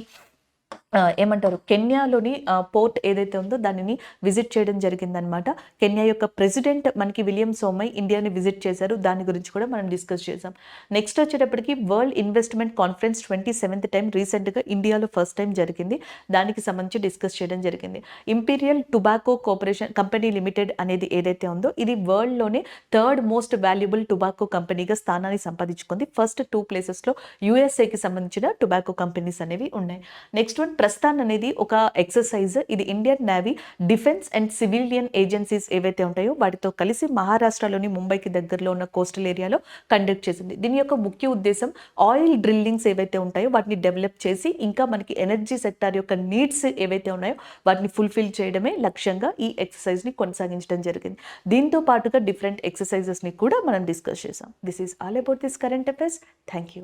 ఏమంటారు కెన్యాలోని పోర్ట్ ఏదైతే ఉందో దానిని విజిట్ చేయడం జరిగిందనమాట. కెన్యా యొక్క ప్రెసిడెంట్ మనకి విలియం సోమై ఇండియాని విజిట్ చేశారు. దాని గురించి కూడా మనం డిస్కస్ చేసాం. నెక్స్ట్ వచ్చేటప్పటికి world investment conference 27th time రీసెంట్గా ఇండియాలో ఫస్ట్ టైం జరిగింది. దానికి సంబంధించి డిస్కస్ చేయడం జరిగింది. Imperial tobacco corporation company limited అనేది ఏదైతే ఉందో ఇది వరల్డ్లోనే థర్డ్ మోస్ట్ వాల్యుబుల్ టొబాకో కంపెనీగా స్థానాన్ని సంపాదించుకుంది. ఫస్ట్ 2 ప్లేసెస్లో యుఎస్ఏకి సంబంధించిన టొబాకో కంపెనీస్ అనేవి ఉన్నాయి. నెక్స్ట్ వన్ ప్రస్థాన్ అనేది ఒక ఎక్సర్సైజ్. ఇది Indian navy defence and civilian agencies ఏవైతే ఉంటాయో వాటితో కలిసి మహారాష్ట్రలోని ముంబైకి దగ్గరలో ఉన్న కోస్టల్ ఏరియాలో కండక్ట్ చేసింది. దీని యొక్క ముఖ్య ఉద్దేశం ఆయిల్ డ్రిల్లింగ్స్ ఏవైతే ఉంటాయో వాటిని డెవలప్ చేసి ఇంకా మనకి ఎనర్జీ సెక్టార్ యొక్క నీడ్స్ ఏవైతే ఉన్నాయో వాటిని ఫుల్ఫిల్ చేయడమే లక్ష్యంగా ఈ ఎక్సర్సైజ్ని కొనసాగించడం జరిగింది. దీంతో పాటుగా డిఫరెంట్ ఎక్సర్సైజెస్ని కూడా మనం డిస్కస్ చేసాం. This is all about this current affairs. Thank you.